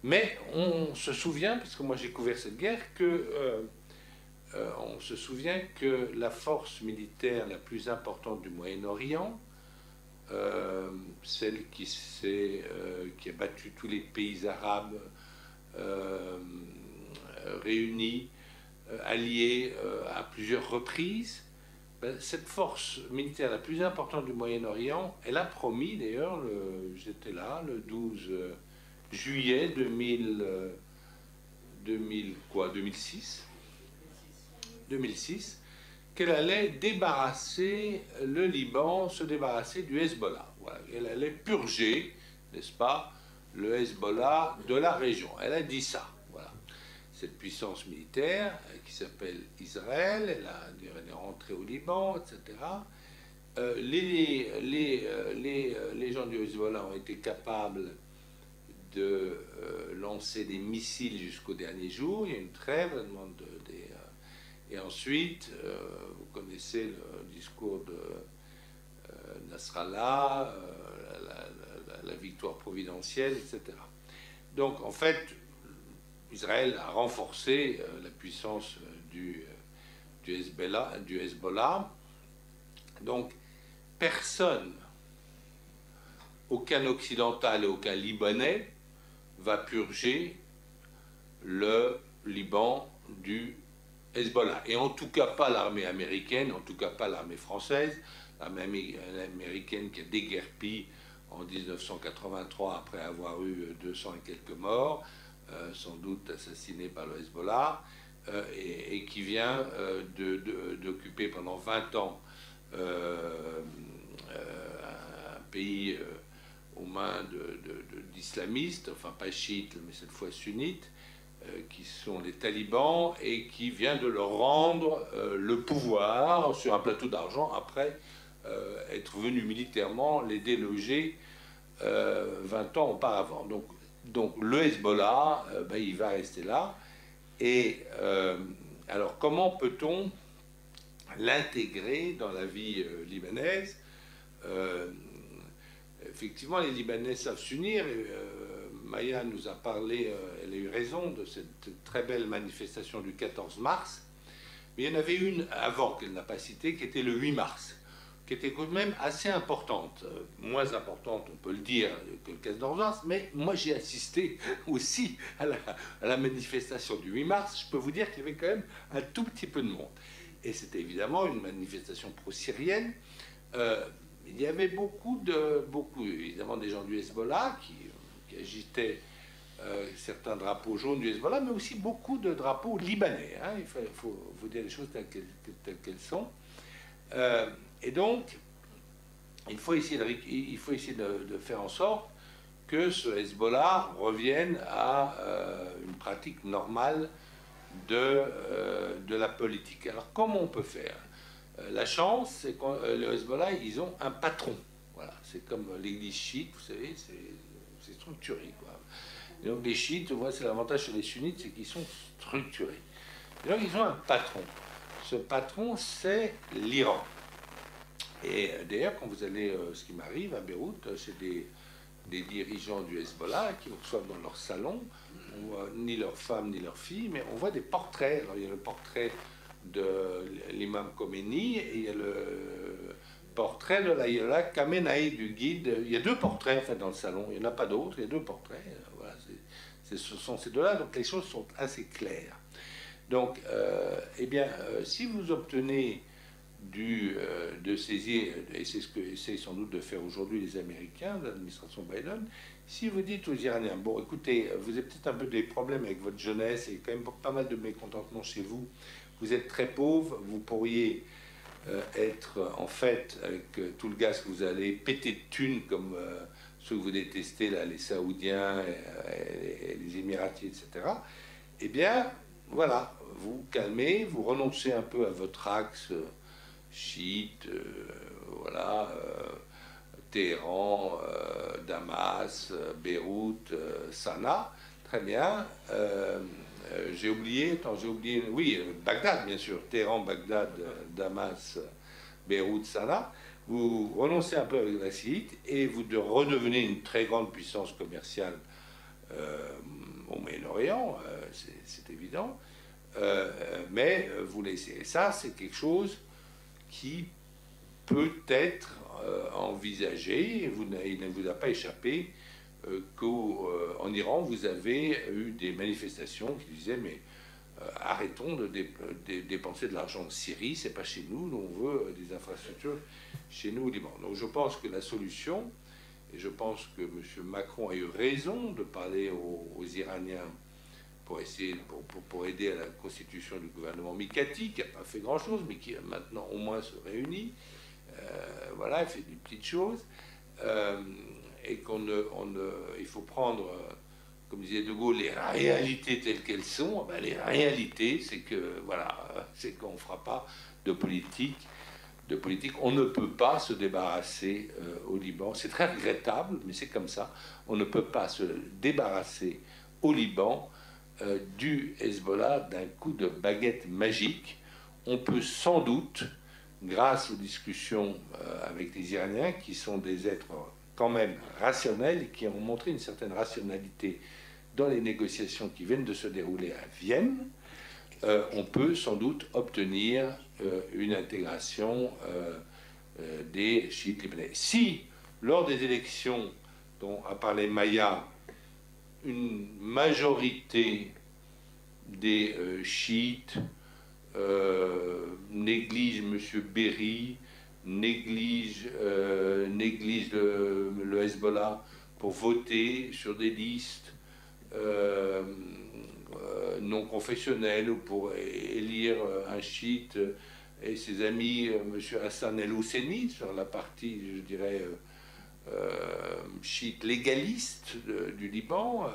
mais on se souvient, parce que moi j'ai couvert cette guerre, on se souvient que la force militaire la plus importante du Moyen-Orient, celle qui a battu tous les pays arabes réunis, alliés à plusieurs reprises. Cette force militaire la plus importante du Moyen-Orient, elle a promis, d'ailleurs, j'étais là, le 12 juillet 2006, qu'elle allait débarrasser le Liban, se débarrasser du Hezbollah. Voilà. Elle allait purger, n'est-ce pas, le Hezbollah de la région. Elle a dit ça. Voilà. Cette puissance militaire qui s'appelle Israël, elle est rentrée au Liban, etc. Les gens du Hezbollah ont été capables de lancer des missiles jusqu'au dernier jour. Il y a une trêve, la demande et ensuite, vous connaissez le discours de Nasrallah, la victoire providentielle, etc. Donc, en fait, Israël a renforcé la puissance du Hezbollah. Donc, personne, aucun occidental et aucun libanais, va purger le Liban du Hezbollah. Et en tout cas pas l'armée américaine, en tout cas pas l'armée française, l'armée américaine qui a déguerpi en 1983 après avoir eu 200 et quelques morts, sans doute assassinés par le Hezbollah, et qui vient d'occuper pendant 20 ans un pays aux mains d'islamistes, enfin pas chiites, mais cette fois sunnites, qui sont les talibans, et qui vient de leur rendre le pouvoir sur un plateau d'argent après être venu militairement les déloger 20 ans auparavant. Donc le Hezbollah, il va rester là. Et alors comment peut-on l'intégrer dans la vie libanaise? Effectivement, les Libanais savent s'unir. Maya nous a parlé, elle a eu raison de cette très belle manifestation du 14 mars. Mais il y en avait une avant qu'elle n'a pas citée, qui était le 8 mars, qui était quand même assez importante. Moins importante, on peut le dire, que le 14 mars, mais moi j'ai assisté aussi à la manifestation du 8 mars. Je peux vous dire qu'il y avait quand même un tout petit peu de monde. Et c'était évidemment une manifestation pro-syrienne. Il y avait beaucoup, évidemment, des gens du Hezbollah qui agitaient certains drapeaux jaunes du Hezbollah, mais aussi beaucoup de drapeaux libanais. Hein. Il faut vous dire les choses telles qu'elles sont. Et donc, il faut essayer de faire en sorte que ce Hezbollah revienne à une pratique normale de la politique. Alors, comment on peut faire? La chance, c'est que le Hezbollah, ils ont un patron. Voilà, c'est comme l'église chiite, vous savez, c'est structuré, quoi. Et donc les chiites, c'est l'avantage sur les sunnites, c'est qu'ils sont structurés. Et donc ils ont un patron. Ce patron, c'est l'Iran. Et d'ailleurs, quand vous allez, ce qui m'arrive à Beyrouth, c'est des dirigeants du Hezbollah qui vous reçoivent dans leur salon. On voit ni leurs femmes ni leurs filles, mais on voit des portraits. Alors il y a le portrait de l'imam Khomeini et il y a le portrait de l'Ayatollah Khamenei, du guide. Il y a deux portraits en fait dans le salon, il n'y en a pas d'autres, il y a deux portraits. Voilà, ce sont ces deux-là, donc les choses sont assez claires. Donc, si vous obtenez de saisir, et c'est ce que essayent sans doute de faire aujourd'hui les Américains, l'administration Biden, si vous dites aux Iraniens, bon écoutez, vous avez peut-être un peu des problèmes avec votre jeunesse et quand même pas mal de mécontentement chez vous, vous êtes très pauvre, vous pourriez être en fait, avec tout le gaz que vous allez péter de thunes comme ceux que vous détestez, là, les Saoudiens, et les Émiratis, etc. Eh bien, voilà, vous calmez, vous renoncez un peu à votre axe chiite, Téhéran, Damas, Beyrouth, Sanaa, très bien. J'ai oublié, oui, Bagdad, bien sûr, Téhéran, Bagdad, Damas, Beyrouth, Sanaa. Vous renoncez un peu avec la chiite et vous redevenez une très grande puissance commerciale au Moyen-Orient, c'est évident. Mais vous laissez. Et ça, c'est quelque chose qui peut être envisagé, il ne vous a pas échappé, qu'en Iran, vous avez eu des manifestations qui disaient mais arrêtons de dépenser de l'argent en Syrie, c'est pas chez nous, on veut des infrastructures chez nous au Liban. Donc je pense que la solution, et je pense que M. Macron a eu raison de parler aux Iraniens pour essayer, pour aider à la constitution du gouvernement Mikati, qui n'a pas fait grand-chose, mais qui maintenant au moins se réunit. Voilà, il fait des petites choses. Et il faut prendre, comme disait De Gaulle, les réalités telles qu'elles sont. Ben, les réalités, c'est que voilà, c'est qu'on ne fera pas de politique. On ne peut pas se débarrasser au Liban. C'est très regrettable, mais c'est comme ça. On ne peut pas se débarrasser au Liban du Hezbollah d'un coup de baguette magique. On peut sans doute, grâce aux discussions avec les Iraniens, qui sont des êtres quand même rationnels et qui ont montré une certaine rationalité dans les négociations qui viennent de se dérouler à Vienne, on peut sans doute obtenir une intégration des chiites libanais. Si, lors des élections dont a parlé Maya, une majorité des chiites néglige M. Berry, néglige le Hezbollah pour voter sur des listes non confessionnelles ou pour élire un chiite et ses amis, M. Hassan El-Husseini, sur la partie, je dirais, chiite légaliste du Liban,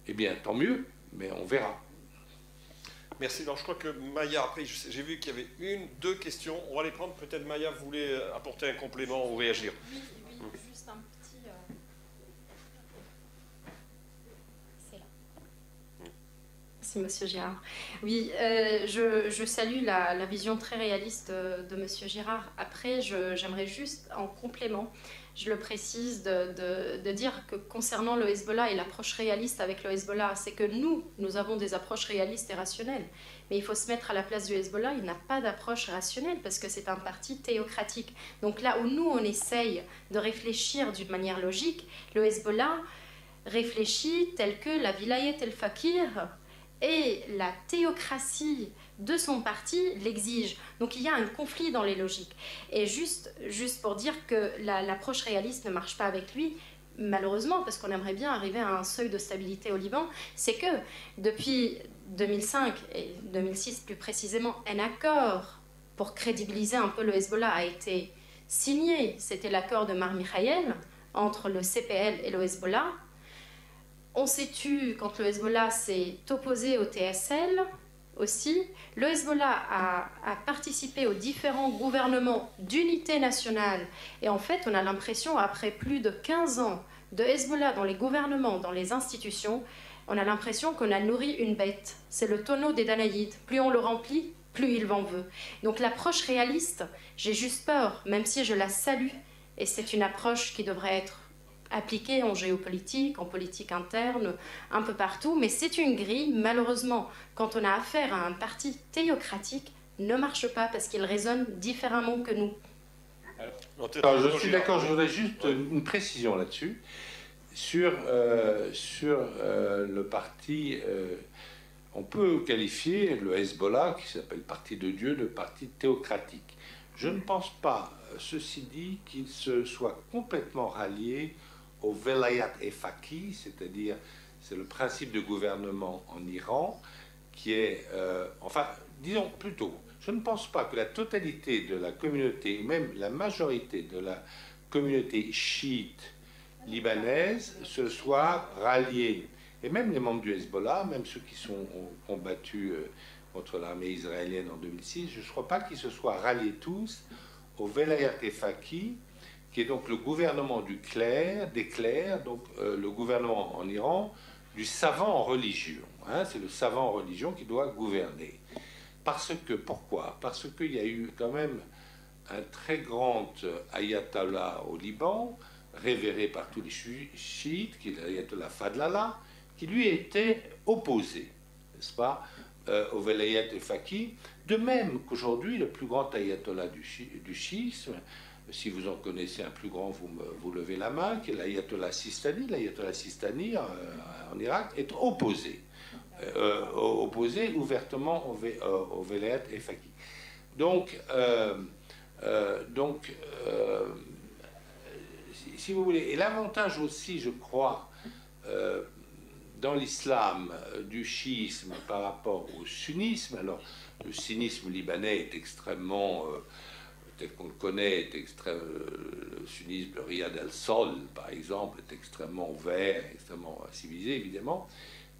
eh bien, tant mieux, mais on verra. Merci. Alors, je crois que Maya, après, j'ai vu qu'il y avait deux questions. On va les prendre. Peut-être Maya voulait apporter un complément ou réagir. Oui, juste un petit... C'est là. Merci, Monsieur Girard. Oui, je salue la vision très réaliste de Monsieur Girard. Après, j'aimerais juste, en complément, je le précise, de dire que concernant le Hezbollah et l'approche réaliste avec le Hezbollah, c'est que nous avons des approches réalistes et rationnelles. Mais il faut se mettre à la place du Hezbollah, il n'a pas d'approche rationnelle parce que c'est un parti théocratique. Donc là où nous, on essaye de réfléchir d'une manière logique, le Hezbollah réfléchit tel que la vilayet el-Fakir et la théocratie de son parti l'exige. Donc il y a un conflit dans les logiques. Et juste pour dire que l'approche réaliste ne marche pas avec lui, malheureusement, parce qu'on aimerait bien arriver à un seuil de stabilité au Liban, c'est que depuis 2005 et 2006 plus précisément, un accord pour crédibiliser un peu le Hezbollah a été signé. C'était l'accord de Mar Mikhaël entre le CPL et le Hezbollah. On s'est tu quand le Hezbollah s'est opposé au TSL aussi. Le Hezbollah a participé aux différents gouvernements d'unité nationale. Et en fait, on a l'impression, après plus de 15 ans de Hezbollah dans les gouvernements, dans les institutions, on a l'impression qu'on a nourri une bête. C'est le tonneau des Danaïdes. Plus on le remplit, plus il en veut. Donc l'approche réaliste, j'ai juste peur, même si je la salue, et c'est une approche qui devrait être appliquée en géopolitique, en politique interne, un peu partout, mais c'est une grille, malheureusement, quand on a affaire à un parti théocratique, ne marche pas parce qu'il résonne différemment que nous. Alors, je suis d'accord, je voudrais juste une précision là-dessus. Sur le parti, on peut qualifier le Hezbollah, qui s'appelle Parti de Dieu, de parti théocratique. Je ne pense pas, ceci dit, qu'il se soit complètement rallié au Velayat Efaki, c'est-à-dire c'est le principe de gouvernement en Iran, qui est, enfin, disons plutôt, je ne pense pas que la totalité de la communauté, même la majorité de la communauté chiite libanaise, se soit ralliée. Et même les membres du Hezbollah, même ceux qui ont combattu contre l'armée israélienne en 2006, je ne crois pas qu'ils se soient ralliés tous au Velayat Efaki, qui est donc le gouvernement des clercs, donc le gouvernement en Iran, du savant en religion. Hein, c'est le savant en religion qui doit gouverner. Pourquoi ? Parce qu'il y a eu quand même un très grand ayatollah au Liban, révéré par tous les chiites, qui est l'ayatollah Fadlallah, qui lui était opposé, n'est-ce pas, au Velayat et Faki, de même qu'aujourd'hui, le plus grand ayatollah du chiisme, si vous en connaissez un plus grand, vous levez la main, qui est l'ayatollah Sistani. L'ayatollah Sistani en Irak est opposé ouvertement au Velayat et Faki. Donc, si vous voulez, et l'avantage aussi, je crois, dans l'islam du chiisme par rapport au sunnisme, alors le sunnisme libanais est extrêmement, tel qu'on le connaît, le sunnisme de Riyad al-Sol, par exemple, est extrêmement ouvert, extrêmement civilisé, évidemment,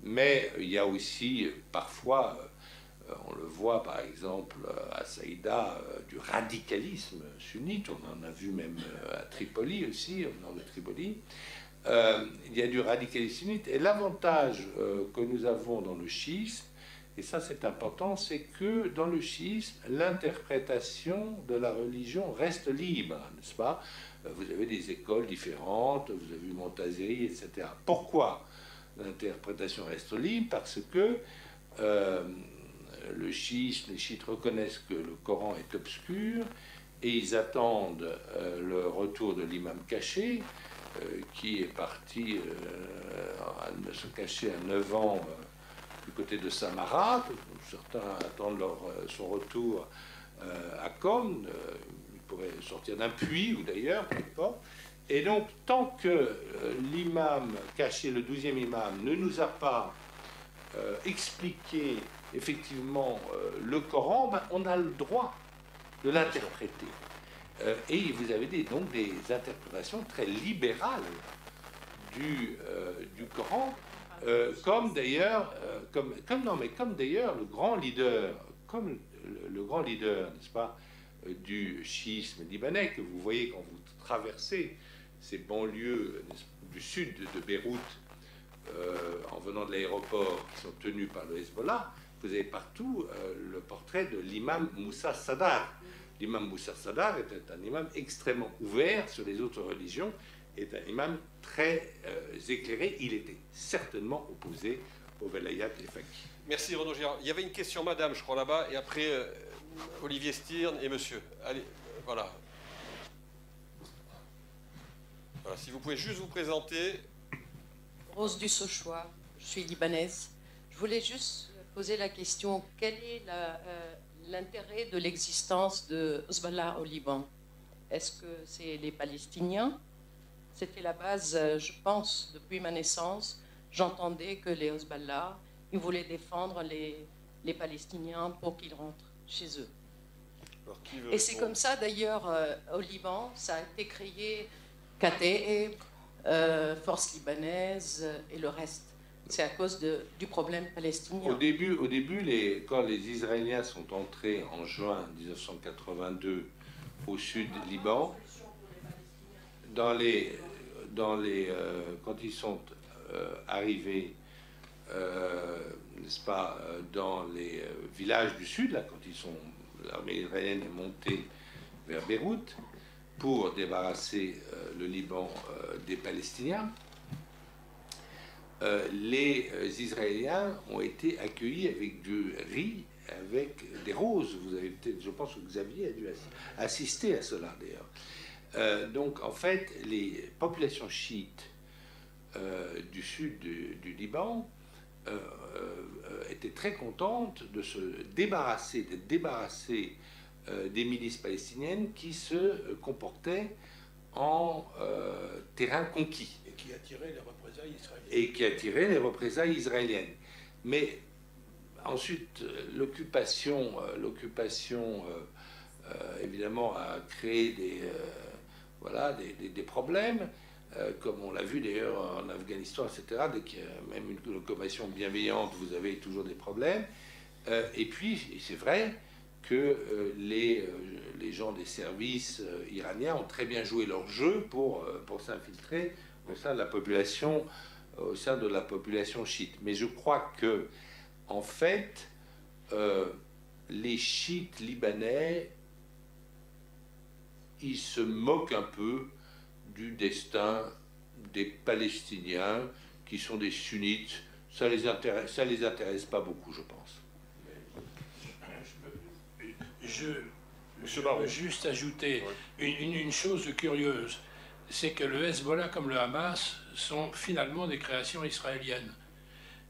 mais il y a aussi parfois, on le voit par exemple à Saïda, du radicalisme sunnite, on en a vu même à Tripoli aussi, au nord de Tripoli. Il y a du radicalisme sunnite, et l'avantage que nous avons dans le chiisme, et ça c'est important, c'est que dans le chiisme, l'interprétation de la religion reste libre, n'est-ce pas? Vous avez des écoles différentes, vous avez Montazeri, etc. Pourquoi l'interprétation reste libre? Parce que les chiites reconnaissent que le Coran est obscur, et ils attendent le retour de l'imam caché, qui est parti se cacher à 9 ans du côté de Samara. Certains attendent son retour à Qom. Il pourrait sortir d'un puits, ou d'ailleurs, peu importe. Et donc, tant que l'imam caché, le 12e imam, ne nous a pas expliqué effectivement le Coran, ben, on a le droit de l'interpréter. Et vous avez donc des interprétations très libérales du Coran, comme d'ailleurs le grand leader, n'est-ce pas, du chiisme libanais, que vous voyez quand vous traversez ces banlieues du sud de Beyrouth, en venant de l'aéroport, qui sont tenus par le Hezbollah. Vous avez partout le portrait de l'imam Moussa Sadar. L'imam Moussa Sadar était un imam extrêmement ouvert sur les autres religions, est un imam très éclairé. Il était certainement opposé au Velayat et Faki. Merci Renaud Girard. Il y avait une question, madame, je crois, là-bas, et après Olivier Stirn et monsieur. Allez, voilà. Voilà. Si vous pouvez juste vous présenter. Rose du Sochois, je suis libanaise. Je voulais juste poser la question, quel est l'intérêt de l'existence de Hezbollah au Liban? Est-ce que c'est les Palestiniens? C'était la base, je pense, depuis ma naissance. J'entendais que les Hezbollah, ils voulaient défendre les Palestiniens pour qu'ils rentrent chez eux. Alors, et c'est comme ça, d'ailleurs, au Liban, ça a été créé KTE, Force libanaise et le reste. C'est à cause du problème palestinien. Au début, quand les Israéliens sont entrés en juin 1982 au sud du Liban, quand ils sont arrivés, n'est-ce pas, dans les villages du sud, là, quand l'armée israélienne est montée vers Beyrouth pour débarrasser le Liban des Palestiniens, les Israéliens ont été accueillis avec du riz, avec des roses. Vous avez peut-être, je pense que Xavier a dû assister à cela d'ailleurs. Donc en fait, les populations chiites du sud du Liban étaient très contentes de se débarrasser, des milices palestiniennes qui se comportaient en terrain conquis. Et qui attiraient les représailles israéliennes. Mais ensuite, l'occupation évidemment a créé des problèmes, comme on l'a vu d'ailleurs en Afghanistan, etc. Dès qu'il y a même une occupation bienveillante, vous avez toujours des problèmes. Et puis, c'est vrai que les gens des services iraniens ont très bien joué leur jeu pour s'infiltrer au sein de la population chiite. Mais je crois que, en fait, les chiites libanais, ils se moquent un peu du destin des Palestiniens qui sont des sunnites. Ça les intéresse pas beaucoup, je pense. Je veux juste ajouter une chose curieuse, c'est que le Hezbollah comme le Hamas sont finalement des créations israéliennes.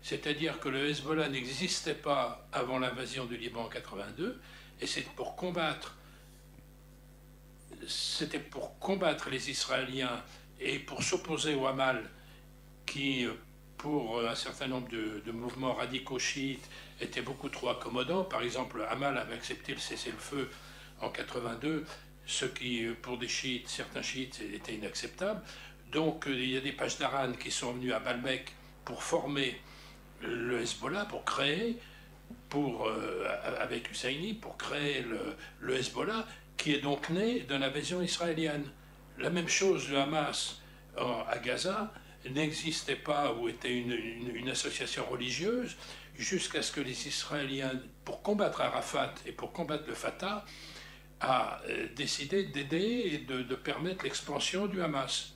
C'est-à-dire que le Hezbollah n'existait pas avant l'invasion du Liban en 82, et c'était pour combattre les Israéliens et pour s'opposer au Hamas qui, pour un certain nombre de mouvements radicaux chiites, était beaucoup trop accommodant. Par exemple, le Hamas avait accepté le cessez-le-feu en 82, ce qui, pour des chiites, certains chiites, était inacceptable. Donc, il y a des Pashdaran qui sont venus à Baalbek pour former le Hezbollah, pour créer, avec Husseini, pour créer le Hezbollah, qui est donc né de l'invasion israélienne. La même chose, le Hamas à Gaza n'existait pas, ou était une association religieuse, jusqu'à ce que les Israéliens, pour combattre Arafat et pour combattre le Fatah, a décidé d'aider et de permettre l'expansion du Hamas.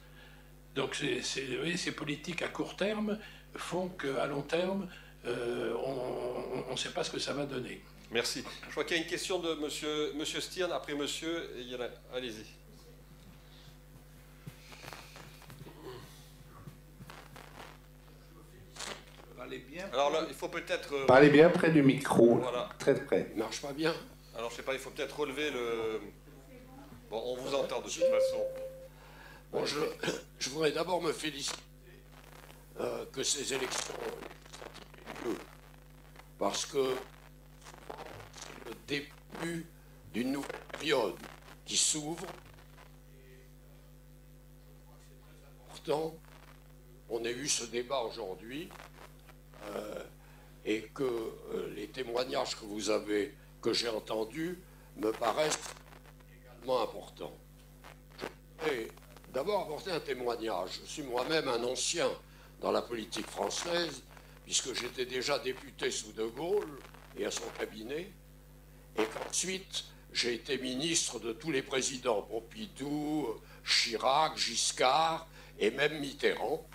Donc ces politiques à court terme font qu'à long terme, on ne sait pas ce que ça va donner. Merci. Je crois qu'il y a une question de monsieur Stern, après monsieur, allez-y. Alors là, il faut peut-être... Parlez bien près du micro, voilà. Très près. Il marche pas bien. Alors je sais pas, il faut peut-être relever le... Bon, on vous entend de toute façon. Bon, je voudrais d'abord me féliciter que ces élections aient lieu, parce que c'est le début d'une nouvelle période qui s'ouvre. C'est important qu'on ait eu ce débat aujourd'hui et que les témoignages que j'ai entendus me paraissent également importants. Je voudrais d'abord apporter un témoignage. Je suis moi-même un ancien dans la politique française, puisque j'étais déjà député sous De Gaulle et à son cabinet, et qu'ensuite j'ai été ministre de tous les présidents, Pompidou, Chirac, Giscard et même Mitterrand.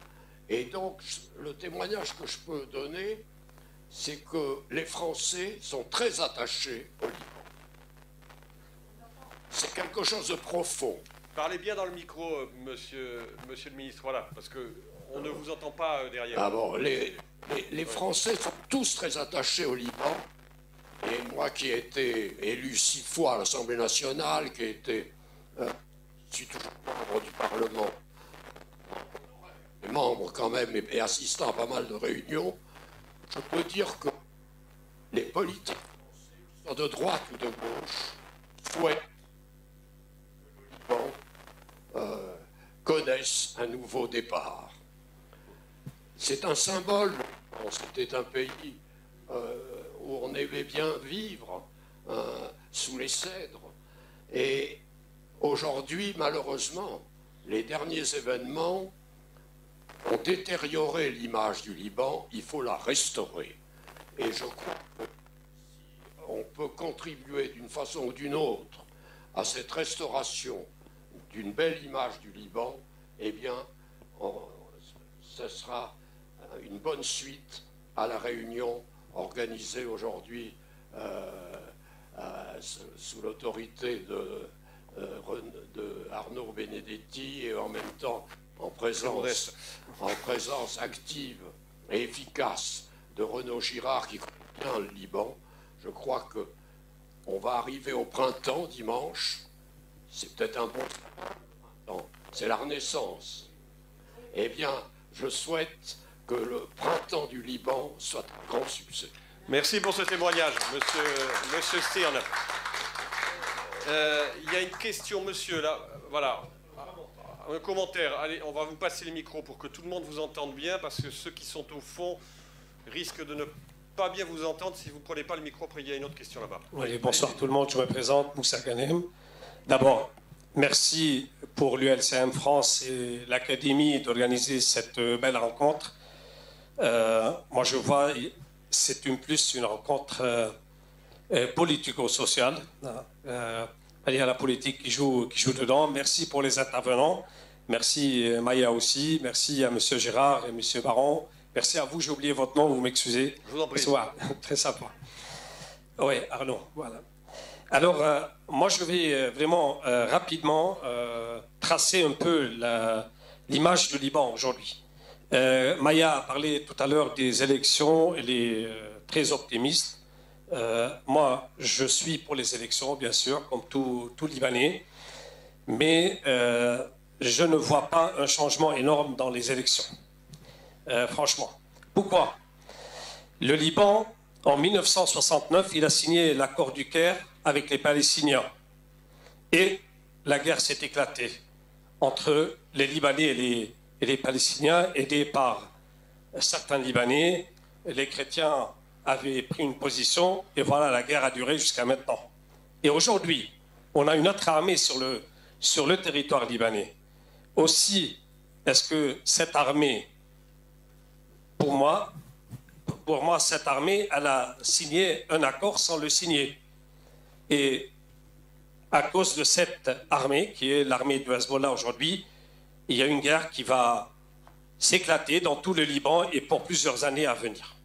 Et donc le témoignage que je peux donner, c'est que les Français sont très attachés au Liban. C'est quelque chose de profond. Parlez bien dans le micro, monsieur le ministre, voilà, parce qu'on ne vous entend pas derrière. Ah bon, les Français sont tous très attachés au Liban. Et moi qui ai été élu 6 fois à l'Assemblée nationale, qui je suis toujours membre du Parlement, membre quand même et assistant à pas mal de réunions, je peux dire que les politiques français, de droite ou de gauche, souhaitent que le Liban connaisse un nouveau départ. C'est un symbole. C'était un pays où on aimait bien vivre sous les cèdres. Et aujourd'hui, malheureusement, les derniers événements ont détérioré l'image du Liban. Il faut la restaurer. Et je crois que si on peut contribuer d'une façon ou d'une autre à cette restauration d'une belle image du Liban, eh bien, ce sera une bonne suite à la réunion organisée aujourd'hui sous l'autorité de Arnaud Benedetti et en même temps en présence active et efficace de Renaud Girard qui connaît bien le Liban. Je crois qu'on va arriver au printemps dimanche. C'est peut-être un bon printemps. C'est la Renaissance. Eh bien, je souhaite que le printemps du Liban soit un grand succès. Merci pour ce témoignage, monsieur Stern. Il y a une question, monsieur, là. Voilà. Un commentaire. Allez, on va vous passer le micro pour que tout le monde vous entende bien, parce que ceux qui sont au fond risquent de ne pas bien vous entendre si vous ne prenez pas le micro. Après, il y a une autre question là-bas. Oui, bonsoir tout le monde. Je me présente, Moussa Ghanem. D'abord, merci pour l'ULCM France et l'Académie d'organiser cette belle rencontre. Moi, je vois, c'est plus une rencontre politico-sociale. Il y a la politique qui joue dedans. Merci pour les intervenants. Merci Maya aussi. Merci à M. Gérard et M. Baron. Merci à vous. J'ai oublié votre nom. Vous m'excusez. Je vous en prie. Bonsoir. Très sympa. Oui, Arnaud. Voilà. Alors, moi, je vais vraiment rapidement tracer un peu l'image du Liban aujourd'hui. Maya a parlé tout à l'heure des élections, elle est très optimiste. Moi, je suis pour les élections, bien sûr, comme tout Libanais, mais je ne vois pas un changement énorme dans les élections, franchement. Pourquoi? Le Liban, en 1969, il a signé l'accord du Caire avec les Palestiniens. Et la guerre s'est éclatée entre les Libanais et les Palestiniens, aidés par certains Libanais. Les chrétiens avaient pris une position, et voilà, la guerre a duré jusqu'à maintenant. Et aujourd'hui, on a une autre armée sur le territoire libanais. Aussi, est-ce que cette armée, pour moi, cette armée, elle a signé un accord sans le signer. Et à cause de cette armée, qui est l'armée du Hezbollah aujourd'hui, il y a une guerre qui va s'éclater dans tout le Liban et pour plusieurs années à venir.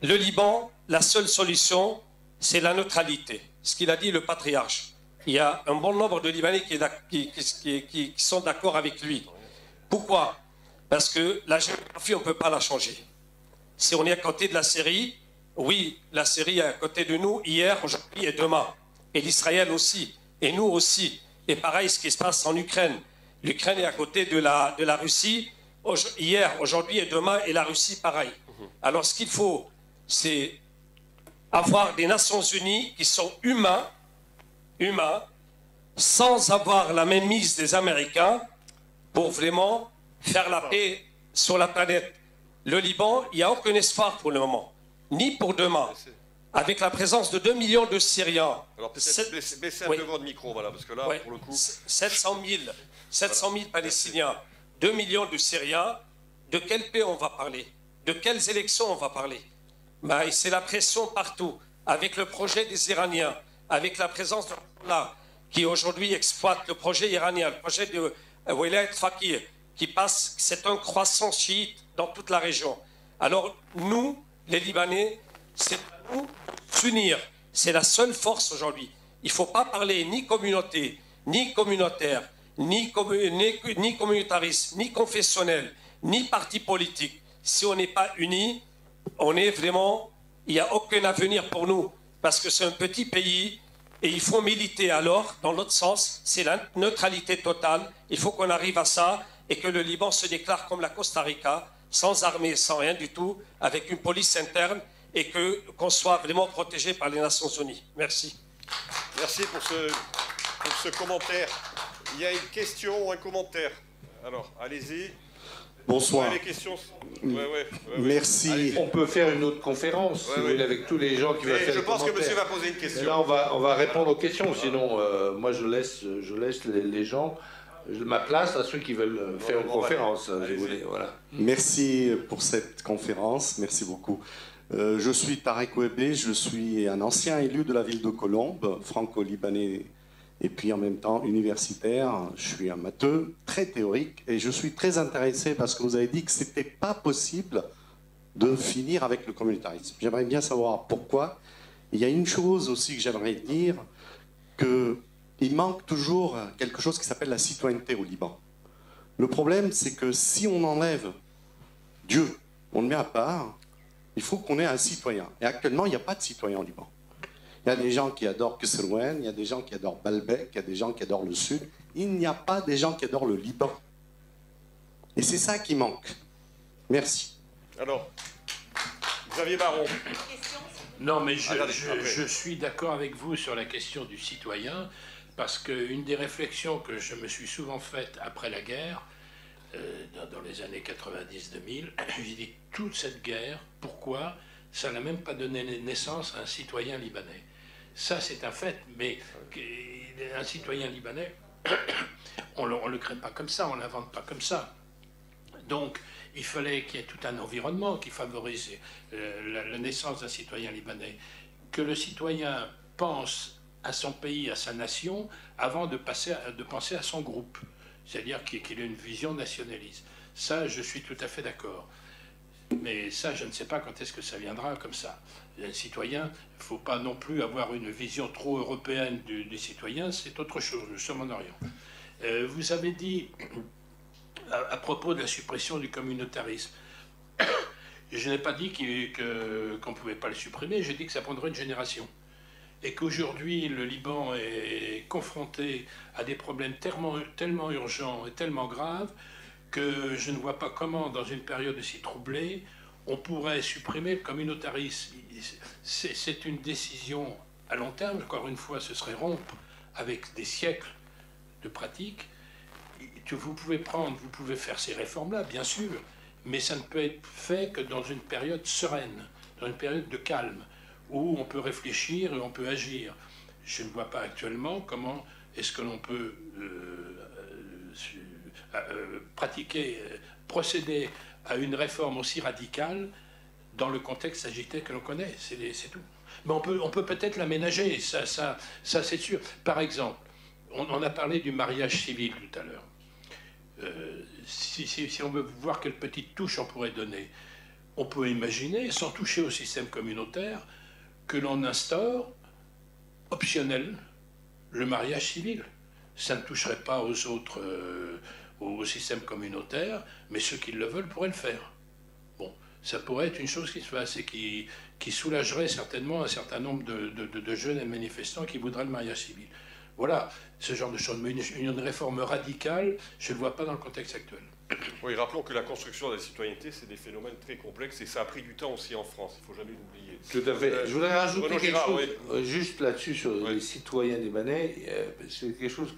Le Liban, la seule solution, c'est la neutralité. Ce qu'il a dit le patriarche. Il y a un bon nombre de Libanais qui sont d'accord avec lui. Pourquoi? Parce que la géographie, on ne peut pas la changer. Si on est à côté de la Syrie, oui, la Syrie est à côté de nous hier, aujourd'hui et demain. Et l'Israël aussi, et nous aussi. Et pareil, ce qui se passe en Ukraine. L'Ukraine est à côté de la Russie, hier, aujourd'hui et demain, et la Russie, pareil. Alors ce qu'il faut, c'est avoir des Nations Unies qui sont humains, sans avoir la mainmise des Américains, pour vraiment faire la paix sur la planète. Le Liban, il n'y a aucun espoir pour le moment, ni pour demain. Avec la présence de 2 millions de Syriens. Alors peut-être baisser un peu votre micro, voilà, parce que là, pour le coup... 700 000 Palestiniens, 2 millions de Syriens, de quelle paix on va parler? De quelles élections on va parler? Ben, c'est la pression partout, avec le projet des Iraniens, avec la présence de là qui aujourd'hui exploite le projet iranien, le projet de Wilayat Faqih, qui passe, c'est un croissant chiite dans toute la région. Alors nous, les Libanais, c'est à nous s'unir. C'est la seule force aujourd'hui. Il ne faut pas parler ni communauté, ni communautaire, ni communautariste, ni confessionnel, ni parti politique. Si on n'est pas unis, on est vraiment... Il n'y a aucun avenir pour nous. Parce que c'est un petit pays et il faut militer alors, dans l'autre sens, c'est la neutralité totale. Il faut qu'on arrive à ça et que le Liban se déclare comme la Costa Rica, sans armée, sans rien du tout, avec une police interne et qu'on soit vraiment protégé par les Nations Unies. Merci. Merci pour ce commentaire. Il y a une question ou un commentaire? Alors, allez-y. Bonsoir. Ouais, les questions... Merci. Allez, on peut faire une autre conférence, si vous voulez, avec tous les gens qui veulent faire des commentaires. Je pense que monsieur va poser une question. Et là, on va répondre aux questions. Sinon, moi, je laisse les gens... ma place à ceux qui veulent faire une conférence, si vous voulez. Voilà. Merci pour cette conférence. Merci beaucoup. Je suis Tarek Ouébé, je suis un ancien élu de la ville de Colombes, franco-libanais et puis en même temps universitaire. Je suis un matheux, très théorique, et je suis très intéressé parce que vous avez dit que ce n'était pas possible de finir avec le communautarisme. J'aimerais bien savoir pourquoi. Il y a une chose aussi que j'aimerais dire, qu'il manque toujours quelque chose qui s'appelle la citoyenneté au Liban. Le problème, c'est que si on enlève Dieu, on le met à part, il faut qu'on ait un citoyen. Et actuellement, il n'y a pas de citoyen au Liban. Il y a des gens qui adorent Kesserouen, il y a des gens qui adorent Baalbek, il y a des gens qui adorent le Sud. Il n'y a pas des gens qui adorent le Liban. Et c'est ça qui manque. Merci. Alors, Xavier Baron. Non, mais je suis d'accord avec vous sur la question du citoyen, parce qu'une des réflexions que je me suis souvent faite après la guerre, dans les années 90-2000, j'ai dit, toute cette guerre, pourquoi ça n'a même pas donné naissance à un citoyen libanais? Ça, c'est un fait, mais un citoyen libanais, on ne le crée pas comme ça, on ne l'invente pas comme ça. Donc, il fallait qu'il y ait tout un environnement qui favorise la naissance d'un citoyen libanais. Que le citoyen pense à son pays, à sa nation, avant de penser à son groupe. C'est-à-dire qu'il ait une vision nationaliste. Ça, je suis tout à fait d'accord. Mais ça, je ne sais pas quand est-ce que ça viendra comme ça. Les citoyens, il ne faut pas non plus avoir une vision trop européenne du citoyen, c'est autre chose, nous sommes en Orient. Vous avez dit, à propos de la suppression du communautarisme, je n'ai pas dit qu'on ne pouvait pas le supprimer, j'ai dit que ça prendrait une génération. Et qu'aujourd'hui, le Liban est confronté à des problèmes tellement urgents et tellement graves que je ne vois pas comment, dans une période aussi troublée, on pourrait supprimer le communautarisme. C'est une décision à long terme. Encore une fois, ce serait rompre avec des siècles de pratiques. Vous pouvez faire ces réformes-là, bien sûr, mais ça ne peut être fait que dans une période sereine, dans une période de calme, où on peut réfléchir et on peut agir. Je ne vois pas actuellement comment est-ce que l'on peut procéder à une réforme aussi radicale dans le contexte agité que l'on connaît, c'est tout. Mais on peut peut-être l'aménager, ça c'est sûr. Par exemple, on a parlé du mariage civil tout à l'heure. Si on veut voir quelle petite touche on pourrait donner, on peut imaginer, sans toucher au système communautaire, que l'on instaure, optionnel, le mariage civil. Ça ne toucherait pas aux autres, au système communautaire, mais ceux qui le veulent pourraient le faire. Bon, ça pourrait être une chose qui se fasse et qui soulagerait certainement un certain nombre de jeunes et manifestants qui voudraient le mariage civil. Voilà, ce genre de choses. Mais une réforme radicale, je ne le vois pas dans le contexte actuel. Oui, rappelons que la construction de la citoyenneté, c'est des phénomènes très complexes et ça a pris du temps aussi en France, il ne faut jamais l'oublier. Tout à fait. Je voudrais rajouter quelque chose, oui. juste là-dessus, sur les citoyens libanais. C'est quelque chose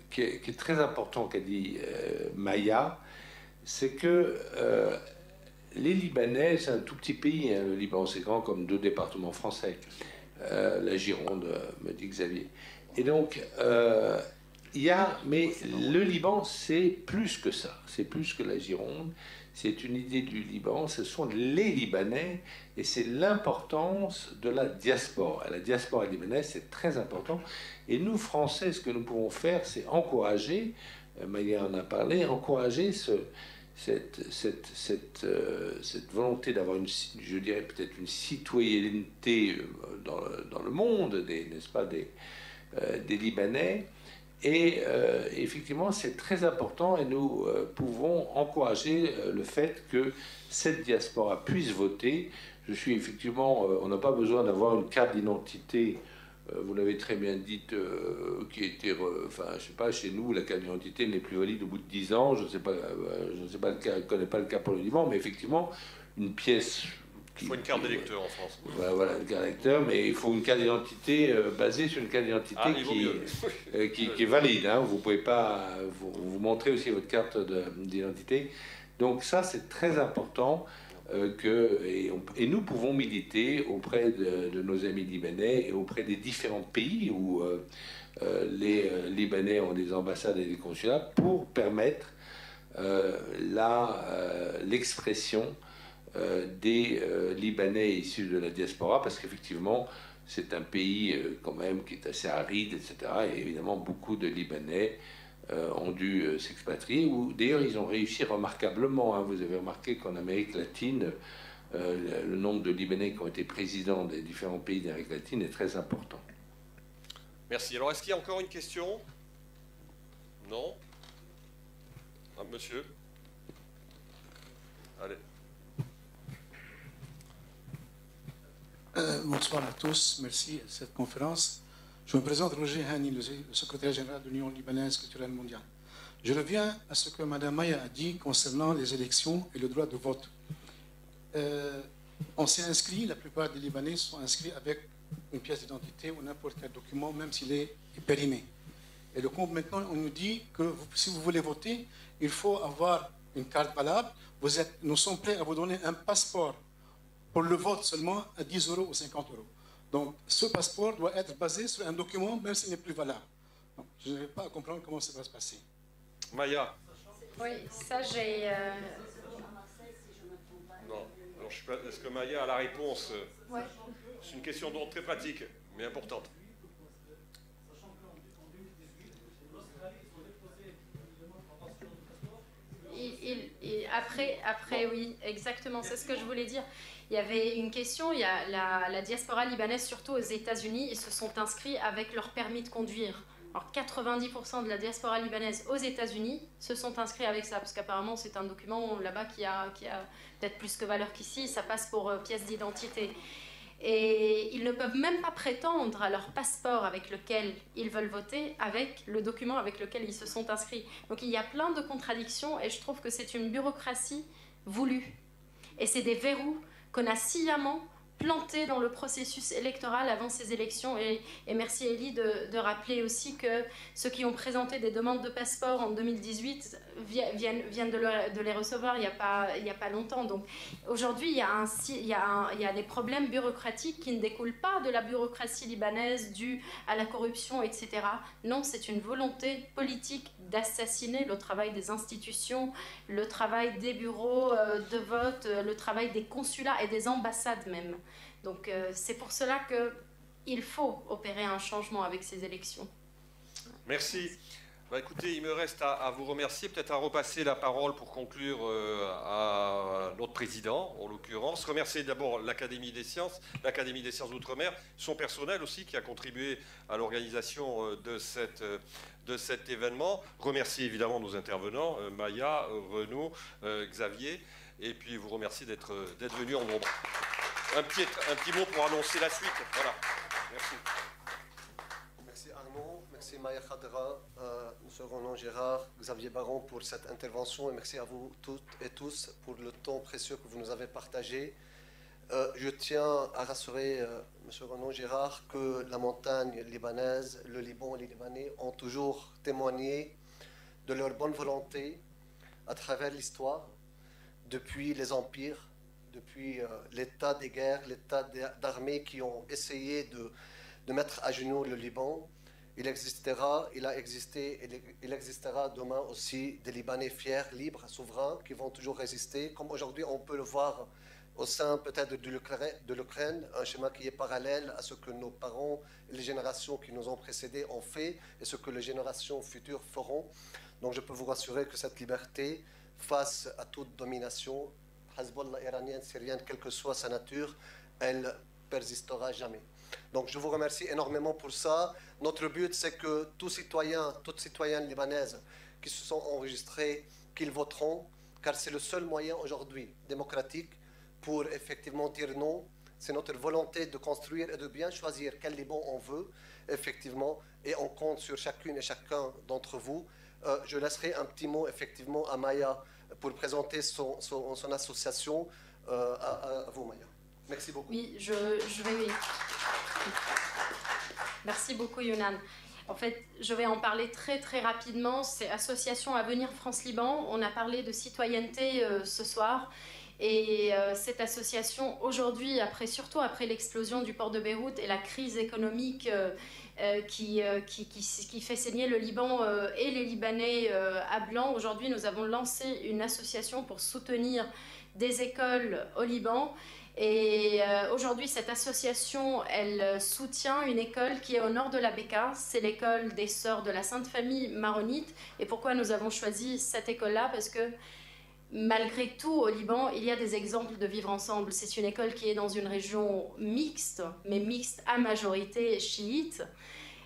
qui est très important qu'a dit Maya, c'est que les Libanais, c'est un tout petit pays, hein, le Liban, c'est grand comme 2 départements français. La Gironde, me dit Xavier. Et donc, mais le Liban, c'est plus que ça. C'est plus que la Gironde. C'est une idée du Liban. Ce sont les Libanais et c'est l'importance de la diaspora. La diaspora libanaise, c'est très important. Et nous, Français, ce que nous pouvons faire, c'est encourager, Maya en a parlé, encourager cette volonté d'avoir, je dirais peut-être une citoyenneté dans le monde, n'est-ce pas, des Libanais. Et effectivement, c'est très important et nous pouvons encourager le fait que cette diaspora puisse voter. Je suis effectivement, on n'a pas besoin d'avoir une carte d'identité, vous l'avez très bien dit, qui était, enfin, je sais pas, chez nous, la carte d'identité n'est plus valide au bout de 10 ans. Je ne sais pas, je ne connais pas le cas pour le Liban, mais effectivement, une pièce. Il faut une carte d'électeur en France. Voilà, une carte d'électeur, mais il faut une carte d'identité basée sur une carte d'identité qui est valide. Hein. Vous ne pouvez pas vous montrer aussi votre carte d'identité. Donc ça, c'est très important et nous pouvons militer auprès de nos amis libanais et auprès des différents pays où les Libanais ont des ambassades et des consulats pour permettre l'expression des Libanais issus de la diaspora, parce qu'effectivement, c'est un pays quand même qui est assez aride, etc. Et évidemment, beaucoup de Libanais ont dû s'expatrier, ou d'ailleurs, ils ont réussi remarquablement. Hein. Vous avez remarqué qu'en Amérique latine, le nombre de Libanais qui ont été présidents des différents pays d'Amérique latine est très important. Merci. Alors, est-ce qu'il y a encore une question? Non? Ah, monsieur? Allez. Bonsoir à tous, merci de cette conférence. Je me présente Roger Hani, le secrétaire général de l'Union libanaise culturelle mondiale. Je reviens à ce que Mme Maya a dit concernant les élections et le droit de vote. On s'est inscrit, la plupart des Libanais sont inscrits avec une pièce d'identité ou n'importe quel document, même s'il est périmé. Et le compte maintenant, on nous dit que si vous voulez voter, il faut avoir une carte valable. Nous sommes prêts à vous donner un passeport pour le vote seulement à 10 € ou 50 €. Donc, ce passeport doit être basé sur un document, même s'il n'est plus valable. Donc, je n'arrive pas à comprendre comment ça va se passer. Maya. Oui, ça j'ai... Non, alors je sais pas, est-ce que Maya a la réponse? Ouais. C'est une question donc très pratique, mais importante. après, oui, exactement, c'est ce que je voulais dire. Il y avait une question, il y a la diaspora libanaise, surtout aux États-Unis, ils se sont inscrits avec leur permis de conduire. Alors 90% de la diaspora libanaise aux États-Unis se sont inscrits avec ça, parce qu'apparemment c'est un document là-bas qui a peut-être plus que valeur qu'ici, ça passe pour pièce d'identité. Et ils ne peuvent même pas prétendre à leur passeport avec lequel ils veulent voter avec le document avec lequel ils se sont inscrits. Donc il y a plein de contradictions et je trouve que c'est une bureaucratie voulue. Et c'est des verrous qu'on a sciemment plantés dans le processus électoral avant ces élections. Et merci Elie de rappeler aussi que ceux qui ont présenté des demandes de passeport en 2018 viennent de les recevoir il n'y a pas longtemps. Donc aujourd'hui, il y a des problèmes bureaucratiques qui ne découlent pas de la bureaucratie libanaise due à la corruption, etc. Non, c'est une volonté politique d'assassiner le travail des institutions, le travail des bureaux de vote, le travail des consulats et des ambassades même. Donc c'est pour cela qu'il faut opérer un changement avec ces élections. Merci. Bah, écoutez, il me reste à vous remercier, peut-être à repasser la parole pour conclure à notre président, en l'occurrence. Remercier d'abord l'Académie des sciences d'Outre-mer, son personnel aussi qui a contribué à l'organisation de cet événement. Remercier évidemment nos intervenants, Maya, Renaud, Xavier, et puis vous remercier d'être venu en nombre. Un petit mot pour annoncer la suite. Voilà. Merci. Merci Arnaud, merci Maya Khadra, M. Ronan Gérard, Xavier Baron pour cette intervention et merci à vous toutes et tous pour le temps précieux que vous nous avez partagé. Je tiens à rassurer M. Ronan Gérard que la montagne libanaise, le Liban et les Libanais ont toujours témoigné de leur bonne volonté à travers l'histoire, depuis les empires, depuis l'état des guerres, l'état d'armées qui ont essayé de mettre à genoux le Liban. Il existera, il a existé, et il existera demain aussi des Libanais fiers, libres, souverains, qui vont toujours résister, comme aujourd'hui on peut le voir au sein peut-être de l'Ukraine, un schéma qui est parallèle à ce que nos parents et les générations qui nous ont précédés ont fait et ce que les générations futures feront. Donc je peux vous rassurer que cette liberté, face à toute domination, Hezbollah iranienne, syrienne, quelle que soit sa nature, elle persistera jamais. Donc je vous remercie énormément pour ça. Notre but, c'est que tous citoyens, toutes citoyennes libanaises qui se sont enregistrés, qu'ils voteront, car c'est le seul moyen aujourd'hui démocratique pour effectivement dire non. C'est notre volonté de construire et de bien choisir quel Liban on veut, effectivement, et on compte sur chacune et chacun d'entre vous. Je laisserai un petit mot, effectivement, à Maya pour présenter son association. À vous, Maya. Merci beaucoup. Oui, je vais... Merci beaucoup, Younan. En fait, je vais en parler très très rapidement. C'est Association Avenir France-Liban. On a parlé de citoyenneté ce soir. Et cette association, aujourd'hui, surtout après l'explosion du port de Beyrouth et la crise économique qui fait saigner le Liban et les Libanais à blanc, aujourd'hui, nous avons lancé une association pour soutenir des écoles au Liban. Et aujourd'hui, cette association, elle soutient une école qui est au nord de la Bekaa. C'est l'école des Sœurs de la Sainte Famille maronite. Et pourquoi nous avons choisi cette école-là? Parce que malgré tout, au Liban, il y a des exemples de vivre ensemble. C'est une école qui est dans une région mixte, mais mixte à majorité chiite.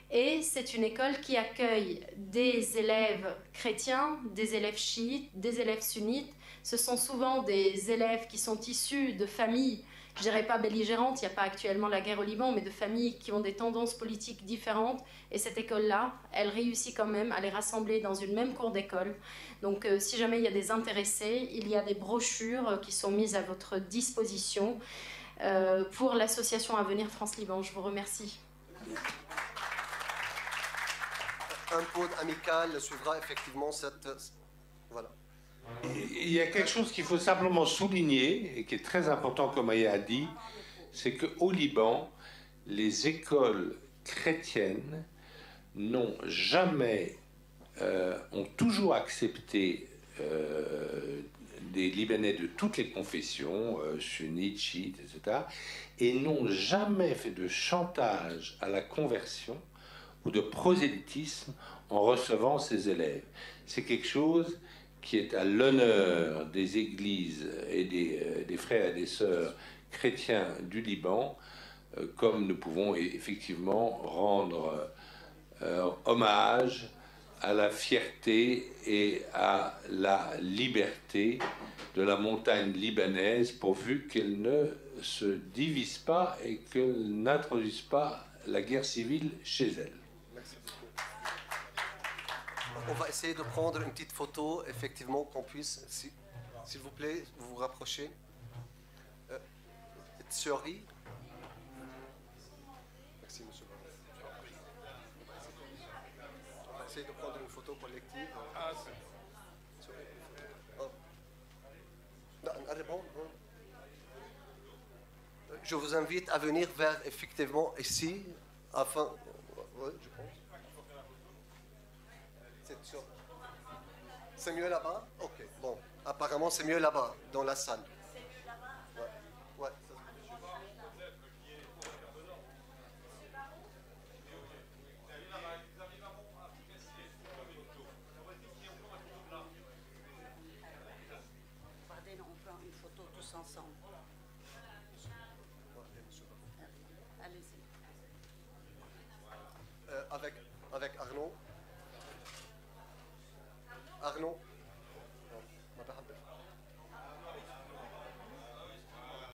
Et c'est une école qui accueille des élèves chrétiens, des élèves chiites, des élèves sunnites. Ce sont souvent des élèves qui sont issus de familles, je ne dirais pas belligérantes, il n'y a pas actuellement la guerre au Liban, mais de familles qui ont des tendances politiques différentes. Et cette école-là, elle réussit quand même à les rassembler dans une même cour d'école. Donc si jamais il y a des intéressés, il y a des brochures qui sont mises à votre disposition pour l'association Avenir France-Liban. Je vous remercie. Un pod amical suivra effectivement cette... Voilà. Il y a quelque chose qu'il faut simplement souligner et qui est très important, comme Maya a dit, c'est qu'au Liban, les écoles chrétiennes n'ont jamais, ont toujours accepté des Libanais de toutes les confessions, sunnites, chiites, etc., et n'ont jamais fait de chantage à la conversion ou de prosélytisme en recevant ces élèves. C'est quelque chose qui est à l'honneur des églises et des frères et des sœurs chrétiens du Liban, comme nous pouvons effectivement rendre hommage à la fierté et à la liberté de la montagne libanaise, pourvu qu'elle ne se divise pas et qu'elle n'introduise pas la guerre civile chez elle. Merci beaucoup. On va essayer de prendre une petite photo, effectivement, qu'on puisse, s'il vous plaît, vous vous rapprochez. Thierry. Merci, monsieur. On va essayer de prendre une photo collective. Ah, je vous invite à venir vers, effectivement, ici, afin... Oui, je pense. C'est mieux là-bas? Ok, bon. Apparemment, c'est mieux là-bas, dans la salle.